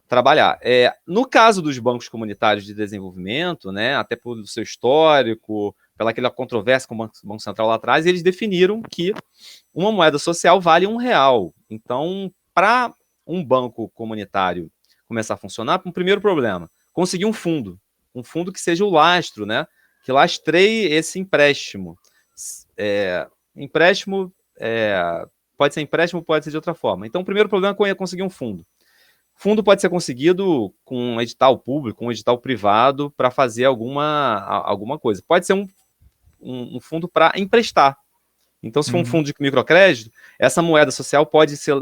trabalhar. No caso dos bancos comunitários de desenvolvimento, né, até pelo seu histórico, pelaquela controvérsia com o Banco Central lá atrás, eles definiram que uma moeda social vale R$1. Então, para um banco comunitário começar a funcionar, um primeiro problema, conseguir um fundo que seja o lastro, né, que lastreie esse empréstimo. Empréstimo pode ser empréstimo, pode ser de outra forma. Então, o primeiro problema é conseguir um fundo. Fundo pode ser conseguido com um edital público, um edital privado, para fazer alguma coisa. Pode ser um fundo para emprestar. Então, se for um fundo de microcrédito, essa moeda social pode ser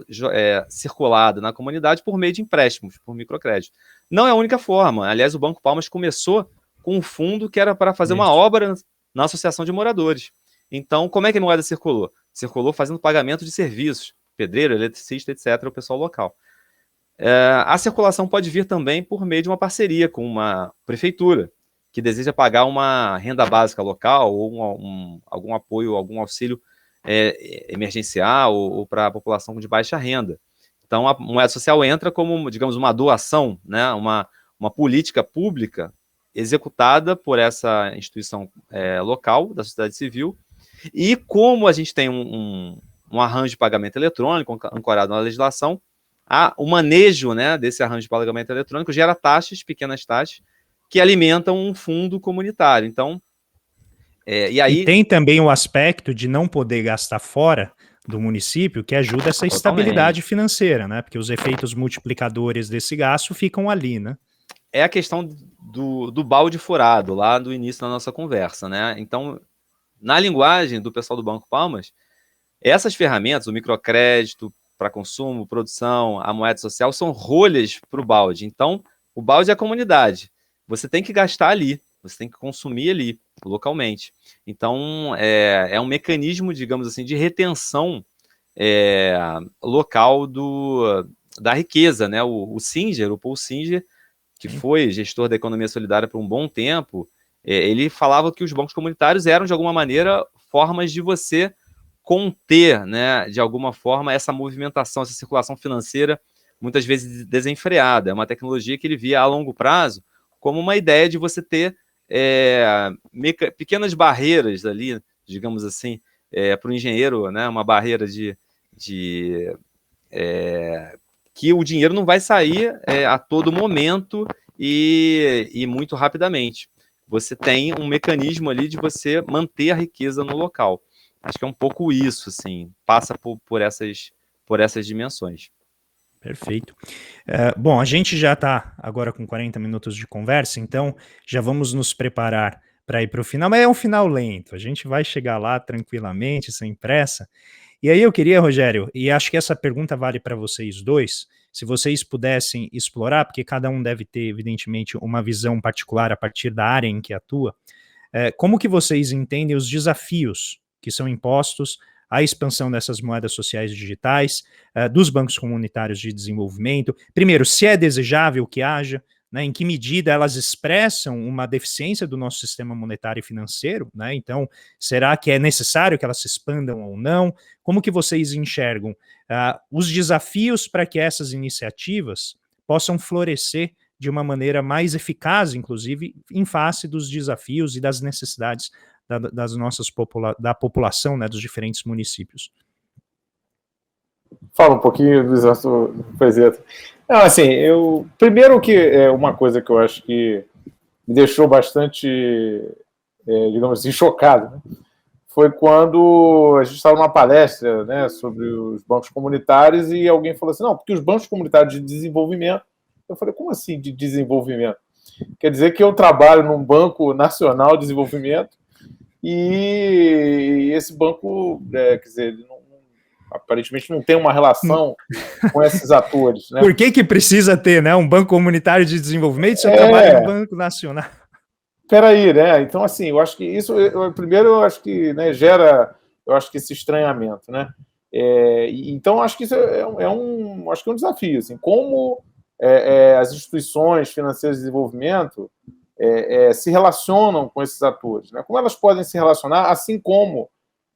circulada na comunidade por meio de empréstimos, por microcrédito. Não é a única forma. Aliás, o Banco Palmas começou com um fundo que era para fazer uma obra na associação de moradores. Então, como é que a moeda circulou? Circulou fazendo pagamento de serviços, pedreiro, eletricista, etc., o pessoal local. A circulação pode vir também por meio de uma parceria com uma prefeitura que deseja pagar uma renda básica local ou algum apoio, algum auxílio emergencial ou para a população de baixa renda. Então, a moeda social entra como, digamos, uma doação, né, uma política pública executada por essa instituição local da sociedade civil. E como a gente tem um arranjo de pagamento eletrônico ancorado na legislação, o manejo, né, desse arranjo de pagamento eletrônico gera taxas, pequenas taxas, que alimentam um fundo comunitário. Então, e aí... E tem também o aspecto de não poder gastar fora do município, que ajuda essa estabilidade financeira, né? Porque os efeitos multiplicadores desse gasto ficam ali, né? É a questão do balde furado, lá do início da nossa conversa, né? Então, na linguagem do pessoal do Banco Palmas, essas ferramentas, o microcrédito para consumo, produção, a moeda social, são rolhas para o balde. Então, o balde é a comunidade. Você tem que gastar ali, você tem que consumir ali, localmente. Então, é um mecanismo, digamos assim, de retenção local da riqueza, né? O Singer, o Paul Singer, que foi gestor da economia solidária por um bom tempo, ele falava que os bancos comunitários eram, de alguma maneira, formas de você conter, né, de alguma forma, essa movimentação, essa circulação financeira, muitas vezes desenfreada. É uma tecnologia que ele via a longo prazo como uma ideia de você ter pequenas barreiras ali, digamos assim, para o engenheiro, né, uma barreira que o dinheiro não vai sair a todo momento e muito rapidamente. Você tem um mecanismo ali de você manter a riqueza no local. Acho que é um pouco isso, assim, passa por essas dimensões. Perfeito. Bom, a gente já está agora com 40 minutos de conversa, então já vamos nos preparar para ir para o final, mas é um final lento, a gente vai chegar lá tranquilamente, sem pressa. E aí eu queria, Rogério, e acho que essa pergunta vale para vocês dois, se vocês pudessem explorar, porque cada um deve ter, evidentemente, uma visão particular a partir da área em que atua, como que vocês entendem os desafios que são impostos à expansão dessas moedas sociais digitais, dos bancos comunitários de desenvolvimento? Primeiro, se é desejável que haja, né, em que medida elas expressam uma deficiência do nosso sistema monetário e financeiro, né? Então, será que é necessário que elas se expandam ou não? Como que vocês enxergam os desafios para que essas iniciativas possam florescer de uma maneira mais eficaz, inclusive, em face dos desafios e das necessidades da população, né, dos diferentes municípios? Fala um pouquinho, Luiz Arthur, presidente. Não, assim, primeiro que é uma coisa que eu acho que me deixou bastante, digamos assim, chocado, né? Foi quando a gente estava numa palestra, né, sobre os bancos comunitários e alguém falou assim, não, porque os bancos comunitários de desenvolvimento... Eu falei, como assim de desenvolvimento? Quer dizer que eu trabalho num Banco Nacional de Desenvolvimento e esse banco, quer dizer, ele aparentemente não tem uma relação com esses atores, né? Por que precisa ter, né, um banco comunitário de desenvolvimento se eu trabalho no Banco Nacional? Peraí, né? Então, assim, eu acho que isso, primeiro, eu acho que, né, gera, eu acho que esse estranhamento, né? Então, acho que isso acho que é um desafio, assim, como as instituições financeiras de desenvolvimento se relacionam com esses atores, né? Como elas podem se relacionar, assim como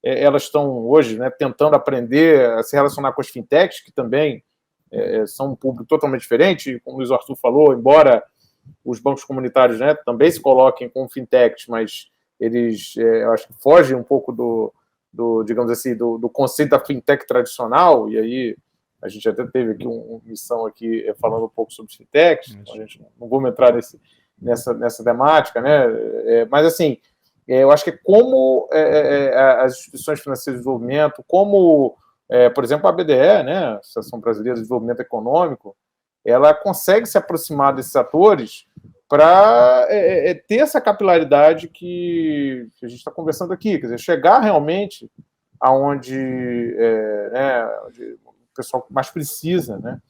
elas estão hoje, né, tentando aprender a se relacionar com as fintechs, que também são um público totalmente diferente, como o Luiz Arthur falou, embora os bancos comunitários, né, também se coloquem com fintechs, mas eles, eu acho que fogem um pouco digamos assim, do conceito da fintech tradicional, e aí a gente até teve aqui uma missão aqui falando um pouco sobre fintechs, então a gente não vamos entrar nessa temática, né, mas assim, eu acho que como as instituições financeiras de desenvolvimento, como, por exemplo, a BDE, né, a Associação Brasileira de Desenvolvimento Econômico, ela consegue se aproximar desses atores para ter essa capilaridade que a gente está conversando aqui, quer dizer, chegar realmente aonde onde o pessoal mais precisa, né?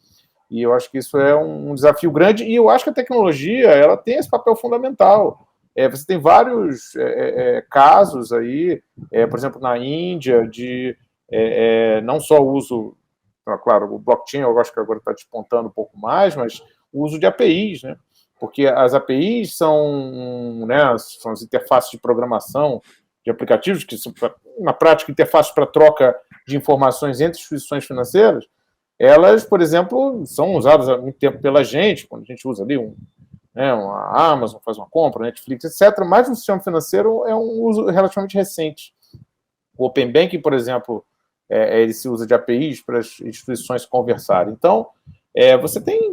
E eu acho que isso é um desafio grande, e eu acho que a tecnologia ela tem esse papel fundamental. Você tem vários casos aí, por exemplo, na Índia, de não só o uso, claro, o blockchain eu acho que agora está despontando um pouco mais, mas o uso de APIs, né? Porque as APIs são as interfaces de programação de aplicativos, que são, na prática, interfaces para troca de informações entre instituições financeiras. Elas, por exemplo, são usadas há muito tempo pela gente, quando a gente usa ali uma Amazon, faz uma compra, Netflix, etc. Mas no sistema financeiro é um uso relativamente recente. O Open Banking, por exemplo, ele se usa de APIs para as instituições conversarem. Então, você tem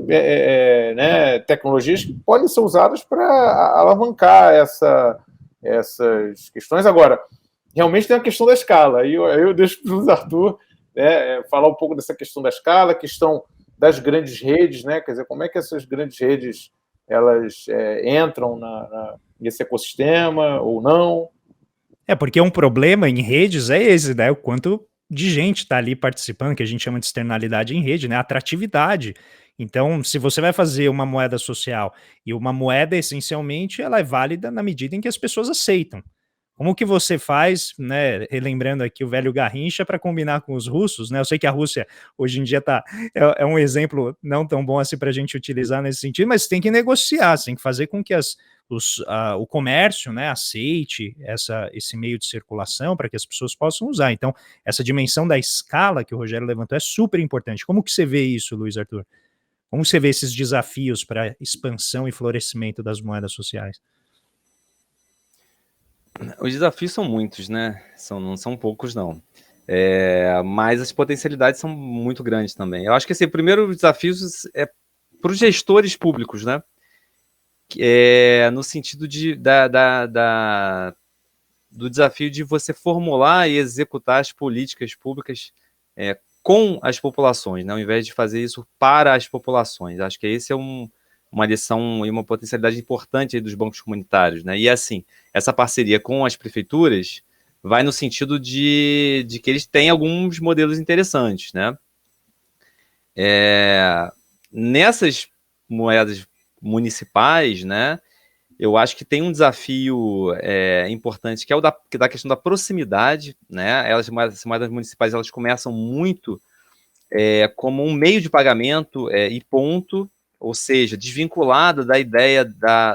né, tecnologias que podem ser usadas para alavancar essas questões. Agora, realmente tem a questão da escala. Aí eu deixo para o Luiz Arthur, né, falar um pouco dessa questão da escala, a questão das grandes redes, né? Quer dizer, como é que essas grandes redes elas entram nesse ecossistema ou não? Porque um problema em redes é esse, né? O quanto de gente está ali participando, que a gente chama de externalidade em rede, né? Atratividade. Então, se você vai fazer uma moeda social e uma moeda, essencialmente, ela é válida na medida em que as pessoas aceitam. Como que você faz, né, relembrando aqui o velho Garrincha, para combinar com os russos, né? Eu sei que a Rússia hoje em dia é um exemplo não tão bom assim para a gente utilizar nesse sentido, mas tem que negociar, tem que fazer com que o comércio, né, aceite esse meio de circulação para que as pessoas possam usar. Então, essa dimensão da escala que o Rogério levantou é super importante. Como que você vê isso, Luiz Arthur? Como você vê esses desafios para expansão e florescimento das moedas sociais? Os desafios são muitos, né? Não são poucos, não. Mas as potencialidades são muito grandes também. Eu acho que, assim, o primeiro desafio é para os gestores públicos, né? No sentido do desafio de você formular e executar as políticas públicas com as populações, né? Ao invés de fazer isso para as populações. Acho que esse é uma lição e uma potencialidade importante aí dos bancos comunitários, né? E assim, essa parceria com as prefeituras vai no sentido de que eles têm alguns modelos interessantes, né? Nessas moedas municipais, né? Eu acho que tem um desafio importante, que é da questão da proximidade, né? As moedas municipais, elas começam muito como um meio de pagamento e ponto, ou seja, desvinculada da ideia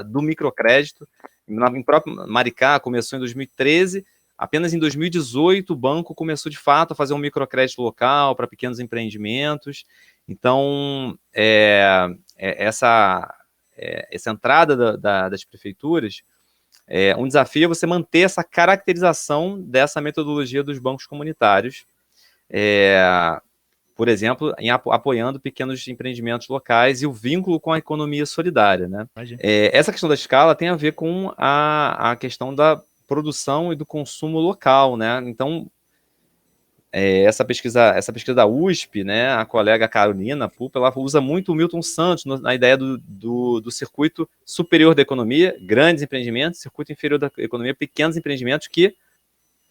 do microcrédito. Em próprio Maricá, começou em 2013, apenas em 2018 o banco começou de fato a fazer um microcrédito local para pequenos empreendimentos. Então, essa entrada das prefeituras, um desafio é você manter essa caracterização dessa metodologia dos bancos comunitários, por exemplo, apoiando pequenos empreendimentos locais e o vínculo com a economia solidária, né? Essa questão da escala tem a ver com a questão da produção e do consumo local, né? Então, essa pesquisa da USP, né, a colega Carolina Pupa, ela usa muito o Milton Santos na ideia do circuito superior da economia, grandes empreendimentos, circuito inferior da economia, pequenos empreendimentos que,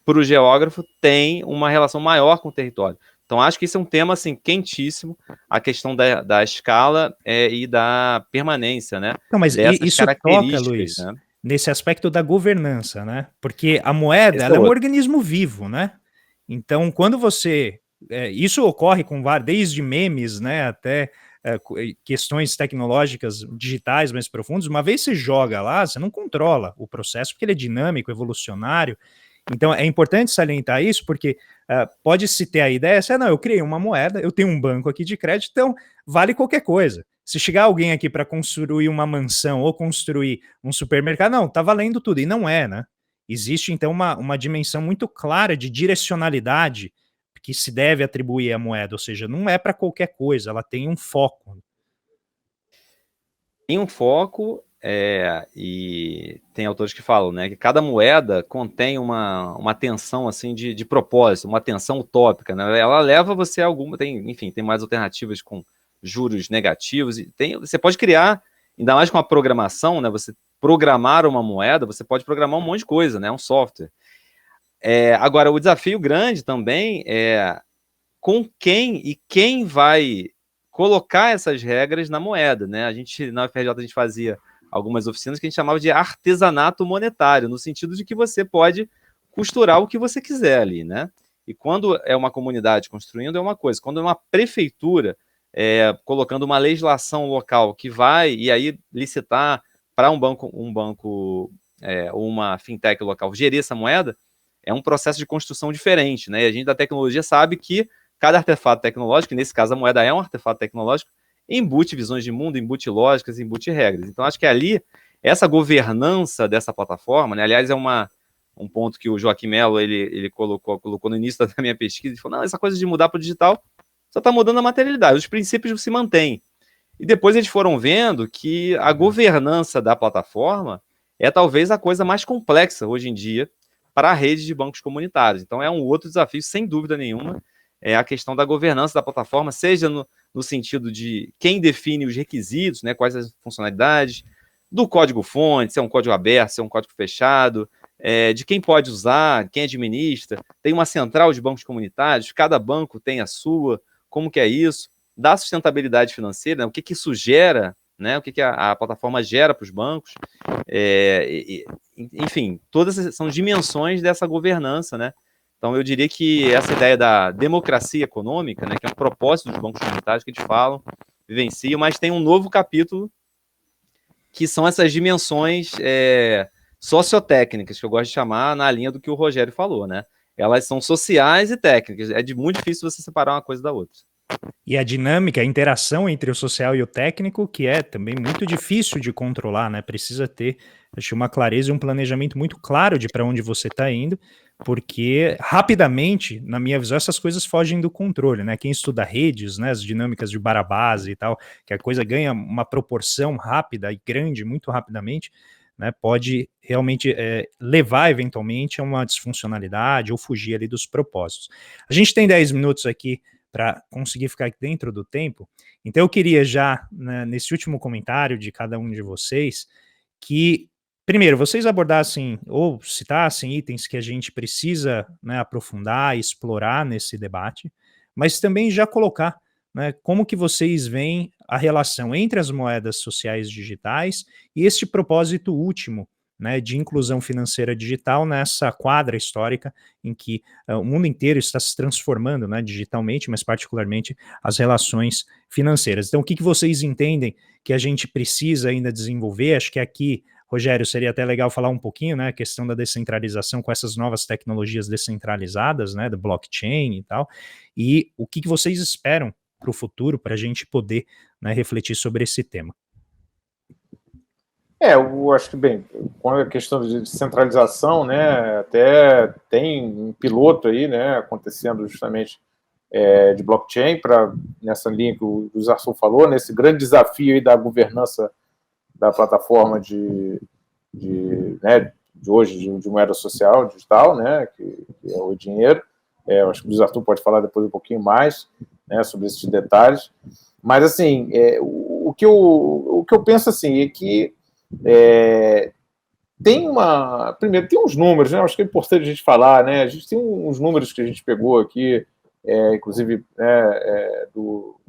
para o geógrafo, tem uma relação maior com o território. Então, acho que isso é um tema assim, quentíssimo, a questão da escala e da permanência, né? Não, mas isso toca, Luiz, né? Nesse aspecto da governança, né? Porque a moeda ela é um organismo vivo, né? Então, quando você... isso ocorre com desde memes, né, até questões tecnológicas digitais mais profundas. Uma vez você joga lá, você não controla o processo, porque ele é dinâmico, evolucionário. Então, é importante salientar isso, porque pode-se ter a ideia, não, eu criei uma moeda, eu tenho um banco aqui de crédito, então vale qualquer coisa. Se chegar alguém aqui para construir uma mansão ou construir um supermercado, não, tá valendo tudo, e não é, né? Existe, então, uma dimensão muito clara de direcionalidade que se deve atribuir à moeda, ou seja, não é para qualquer coisa, ela tem um foco. Tem um foco, e tem autores que falam, né, que cada moeda contém uma tensão assim de propósito, uma tensão utópica, né? Ela leva você a tem mais alternativas com juros negativos, e você pode criar, ainda mais com a programação, né? Você programar uma moeda, você pode programar um monte de coisa, né? Um software. Agora, o desafio grande também é com quem vai colocar essas regras na moeda, né? Na UFRJ, a gente fazia algumas oficinas que a gente chamava de artesanato monetário, no sentido de que você pode costurar o que você quiser ali, né? E quando é uma comunidade construindo, é uma coisa. Quando é uma prefeitura colocando uma legislação local que vai, e aí, licitar para um banco ou uma fintech local gerir essa moeda, é um processo de construção diferente, né? E a gente da tecnologia sabe que cada artefato tecnológico, nesse caso a moeda é um artefato tecnológico, embute visões de mundo, embute lógicas, embute regras. Então, acho que ali, essa governança dessa plataforma, né, aliás, é uma um ponto que o Joaquim Mello ele colocou no início da minha pesquisa, ele falou, não, essa coisa de mudar para o digital só está mudando a materialidade, os princípios se mantêm. E depois eles foram vendo que a governança da plataforma é talvez a coisa mais complexa hoje em dia para a rede de bancos comunitários. Então é um outro desafio, sem dúvida nenhuma, é a questão da governança da plataforma, seja no sentido de quem define os requisitos, né, quais as funcionalidades, do código-fonte, se é um código aberto, se é um código fechado, de quem pode usar, quem administra, tem uma central de bancos comunitários, cada banco tem a sua, como que é isso, da sustentabilidade financeira, né, o que isso gera, né, o que a plataforma gera para os bancos, enfim, todas são dimensões dessa governança, né? Então eu diria que essa ideia da democracia econômica, né, que é um propósito dos bancos comunitários que eles falam, vivenciam, mas tem um novo capítulo que são essas dimensões sociotécnicas, que eu gosto de chamar na linha do que o Rogério falou, né? Elas são sociais e técnicas, muito difícil você separar uma coisa da outra. E a dinâmica, a interação entre o social e o técnico, que é também muito difícil de controlar, né? Precisa ter, acho, uma clareza e um planejamento muito claro de para onde você está indo, porque rapidamente, na minha visão, essas coisas fogem do controle, né? Quem estuda redes, né, as dinâmicas de Barabás e tal, que a coisa ganha uma proporção rápida e grande muito rapidamente, né, pode realmente levar eventualmente a uma disfuncionalidade ou fugir ali dos propósitos. A gente tem 10 minutos aqui para conseguir ficar dentro do tempo. Então eu queria já, né, nesse último comentário de cada um de vocês, que, primeiro, vocês abordassem ou citassem itens que a gente precisa, né, aprofundar e explorar nesse debate, mas também já colocar, né, como que vocês veem a relação entre as moedas sociais digitais e este propósito último, né, de inclusão financeira digital nessa quadra histórica em que o mundo inteiro está se transformando, né, digitalmente, mas particularmente as relações financeiras. Então, o que vocês entendem que a gente precisa ainda desenvolver? Acho que aqui, Rogério, seria até legal falar um pouquinho, né, a questão da descentralização com essas novas tecnologias descentralizadas, né, do blockchain e tal, e o que vocês esperam para o futuro, para a gente poder, né, refletir sobre esse tema. Eu acho que, bem, com a questão de descentralização, né, até tem um piloto aí, né, acontecendo justamente de blockchain, nessa linha que o Zarçon falou, nesse grande desafio aí da governança da plataforma de hoje, de moeda social digital, né, que é o dinheiro. Eu acho que o Zarçon pode falar depois um pouquinho mais, né, sobre esses detalhes. Mas, assim, o que eu penso, assim, é que primeiro, tem uns números, né? Acho que é importante a gente falar, né? A gente tem uns números que a gente pegou aqui, inclusive do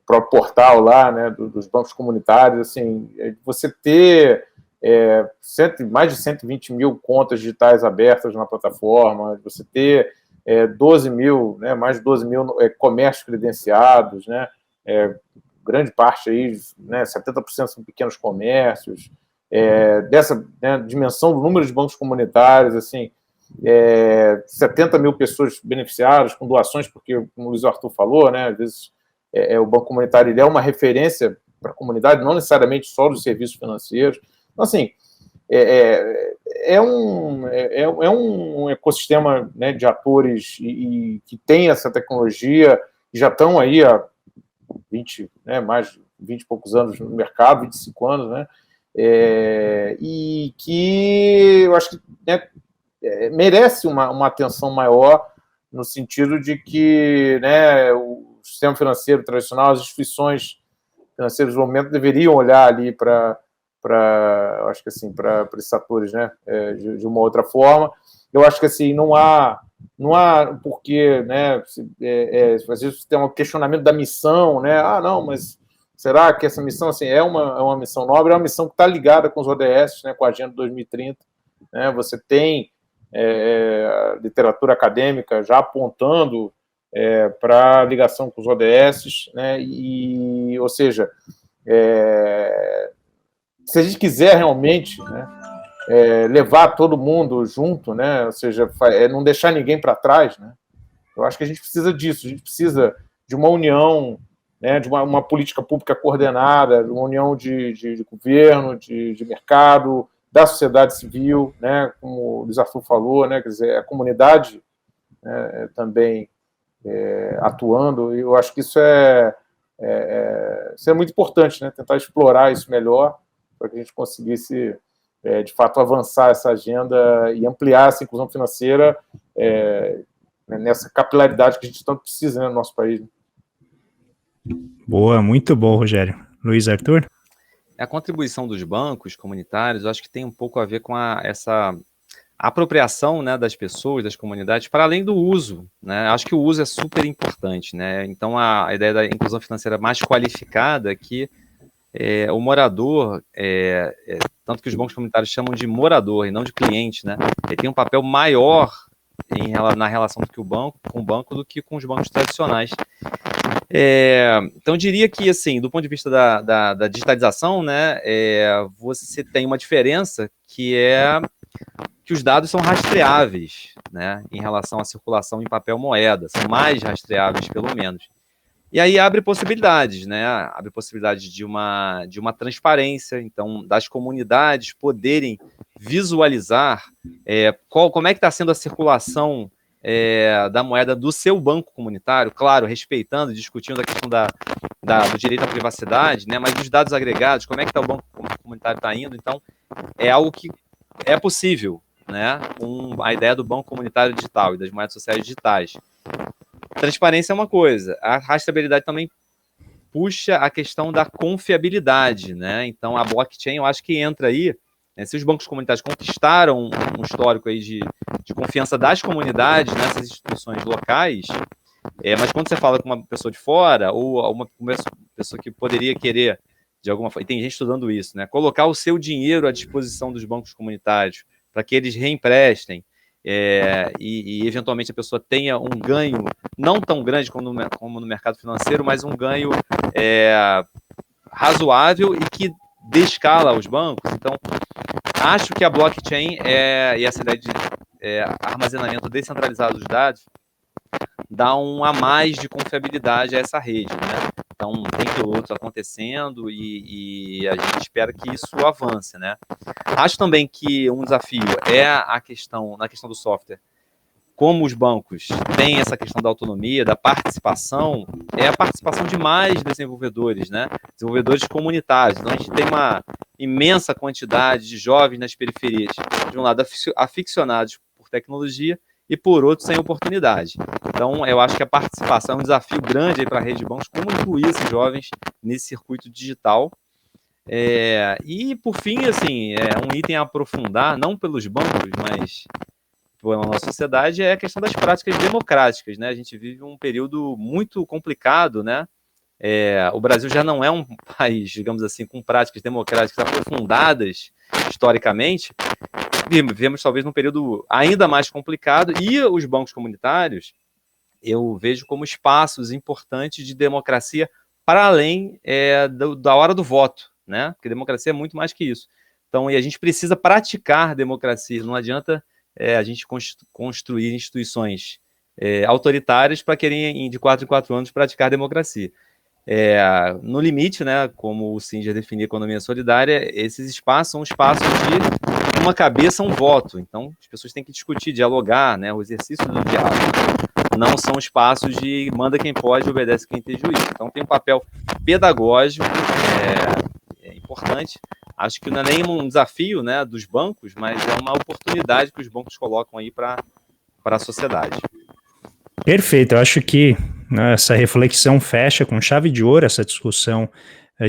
próprio portal lá, né? Dos bancos comunitários, assim, você ter mais de 120 mil contas digitais abertas na plataforma, você ter 12 mil, né? Mais de 12 mil comércios credenciados, né? Grande parte aí, né, 70% são pequenos comércios, dessa, né, dimensão do número de bancos comunitários, assim, 70 mil pessoas beneficiadas com doações, porque, como o Luiz Arthur falou, né, às vezes o banco comunitário ele é uma referência para a comunidade, não necessariamente só dos serviços financeiros. Então, assim, é um ecossistema, né, de atores que tem essa tecnologia, que já estão aí há 20, né, mais de 20 e poucos anos no mercado, 25 anos, né, e que eu acho que, né, merece uma atenção maior no sentido de que, né, o sistema financeiro tradicional, as instituições financeiras do momento deveriam olhar ali para acho que assim, para esses atores, né, de uma outra forma. Eu acho que assim, não há porquê, né, às vezes tem um questionamento da missão, né, não, mas será que essa missão, assim, é uma missão nobre, é uma missão que está ligada com os ODS, né, com a Agenda 2030, né, você tem literatura acadêmica já apontando para a ligação com os ODS, né, ou seja, se a gente quiser realmente, né, levar todo mundo junto, né, ou seja, não deixar ninguém para trás, né, eu acho que a gente precisa disso, a gente precisa de uma união, né, de uma política pública coordenada, de uma união de governo, de mercado, da sociedade civil, né, como o Luiz Arthur falou, né, quer dizer, a comunidade, né, também atuando, e eu acho que isso isso é muito importante, né, tentar explorar isso melhor, para que a gente conseguisse, de fato, avançar essa agenda e ampliar essa inclusão financeira nessa capilaridade que a gente tanto precisa, né, no nosso país. Boa, muito bom, Rogério. Luiz Arthur? A contribuição dos bancos comunitários, eu acho que tem um pouco a ver com essa apropriação, né, das pessoas, das comunidades, para além do uso, né? Acho que o uso é super importante, né? Então, a ideia da inclusão financeira mais qualificada é que o morador, tanto que os bancos comunitários chamam de morador e não de cliente, né? Ele tem um papel maior na relação com o banco do que com os bancos tradicionais. Então, eu diria que, assim, do ponto de vista da digitalização, né, você tem uma diferença que é que os dados são rastreáveis, né, em relação à circulação em papel moeda, são mais rastreáveis, pelo menos. E aí abre possibilidades, né, abre possibilidades de uma transparência, então, das comunidades poderem visualizar como é que está sendo a circulação da moeda do seu banco comunitário, claro, respeitando, discutindo a questão do direito à privacidade, né, mas dos dados agregados, como é que o banco comunitário está indo, então, é algo que é possível, né, com a ideia do banco comunitário digital e das moedas sociais digitais. Transparência é uma coisa, a rastreabilidade também puxa a questão da confiabilidade, né, então a blockchain eu acho que entra aí, né, se os bancos comunitários conquistaram um histórico aí de confiança das comunidades nessas instituições locais, mas quando você fala com uma pessoa de fora, ou uma pessoa que poderia querer, de alguma forma, e tem gente estudando isso, né, colocar o seu dinheiro à disposição dos bancos comunitários para que eles reemprestem, e eventualmente a pessoa tenha um ganho, não tão grande como no mercado financeiro, mas um ganho razoável e que dê escala aos bancos. Então, acho que a blockchain e essa ideia de armazenamento descentralizado dos dados dá um a mais de confiabilidade a essa rede, né? Então, tem pilotos acontecendo e a gente espera que isso avance, né? Acho também que um desafio na questão do software, como os bancos têm essa questão da autonomia, da participação, a participação de mais desenvolvedores, né? Desenvolvedores comunitários. Então, a gente tem uma imensa quantidade de jovens nas periferias, de um lado aficionados por tecnologia e, por outro, sem oportunidade. Então, eu acho que a participação é um desafio grande para a rede de bancos, como incluir esses jovens nesse circuito digital. E, por fim, assim, um item a aprofundar, não pelos bancos, mas pela nossa sociedade, é a questão das práticas democráticas, né? A gente vive um período muito complicado, né? O Brasil já não é um país, digamos assim, com práticas democráticas aprofundadas historicamente. Vivemos talvez num período ainda mais complicado, e os bancos comunitários eu vejo como espaços importantes de democracia para além da hora do voto, né? Porque democracia é muito mais que isso. Então, e a gente precisa praticar democracia, não adianta a gente construir instituições autoritárias para querem, de 4 em 4 anos, praticar democracia. No limite, né, como o Singer definia economia solidária, esses espaços são espaços de uma cabeça, um voto. Então, as pessoas têm que discutir, dialogar, né, o exercício do diálogo. Não são espaços de manda quem pode, obedece quem tem juízo. Então, tem um papel pedagógico importante. Acho que não é nem um desafio, né, dos bancos, mas é uma oportunidade que os bancos colocam aí para a sociedade. Perfeito, eu acho que essa reflexão fecha com chave de ouro essa discussão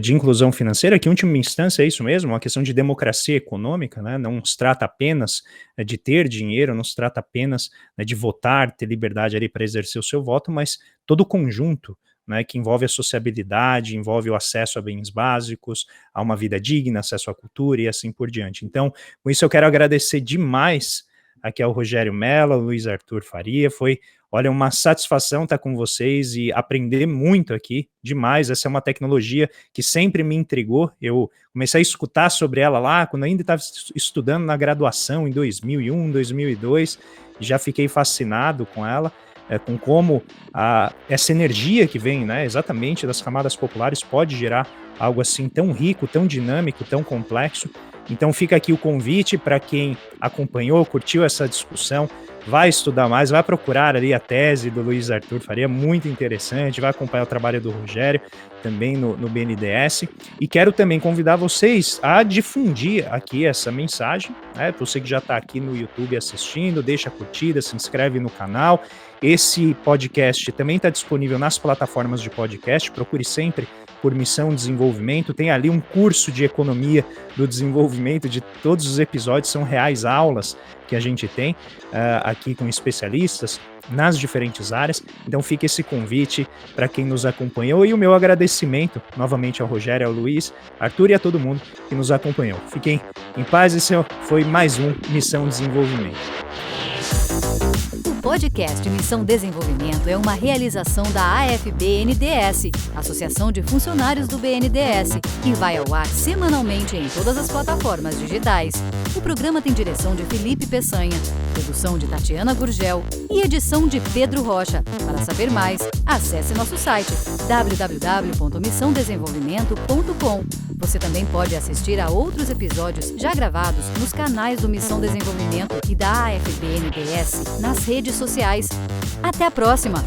de inclusão financeira, que em última instância é isso mesmo, uma questão de democracia econômica, né? Não se trata apenas de ter dinheiro, não se trata apenas de votar, ter liberdade ali para exercer o seu voto, mas todo o conjunto, né, que envolve a sociabilidade, envolve o acesso a bens básicos, a uma vida digna, acesso à cultura e assim por diante. Então, com isso eu quero agradecer demais aqui ao Rogério Mello, ao Luiz Arthur Faria, foi, olha, uma satisfação estar com vocês e aprender muito aqui, demais. Essa é uma tecnologia que sempre me intrigou, eu comecei a escutar sobre ela lá, quando ainda estava estudando na graduação, em 2001, 2002, e já fiquei fascinado com ela, com como essa energia que vem, né, exatamente das camadas populares pode gerar algo assim tão rico, tão dinâmico, tão complexo, Então fica aqui o convite para quem acompanhou, curtiu essa discussão, vai estudar mais, vai procurar ali a tese do Luiz Arthur Faria, muito interessante, vai acompanhar o trabalho do Rogério também no BNDES, e quero também convidar vocês a difundir aqui essa mensagem, né? Você que já está aqui no YouTube assistindo, deixa a curtida, se inscreve no canal. Esse podcast também está disponível nas plataformas de podcast, procure sempre por Missão Desenvolvimento, tem ali um curso de economia do desenvolvimento, de todos os episódios, são reais aulas que a gente tem aqui com especialistas nas diferentes áreas, então fica esse convite para quem nos acompanhou e o meu agradecimento novamente ao Rogério, ao Luiz, Arthur e a todo mundo que nos acompanhou. Fiquem em paz, esse foi mais um Missão Desenvolvimento. O podcast Missão Desenvolvimento é uma realização da AFB-NDS, Associação de Funcionários do BNDES, que vai ao ar semanalmente em todas as plataformas digitais. O programa tem direção de Felipe Peçanha, produção de Tatiana Gurgel e edição de Pedro Rocha. Para saber mais, acesse nosso site www.missãodesenvolvimento.com. Você também pode assistir a outros episódios já gravados nos canais do Missão Desenvolvimento e da AFB-NDS nas redes sociais. Até a próxima!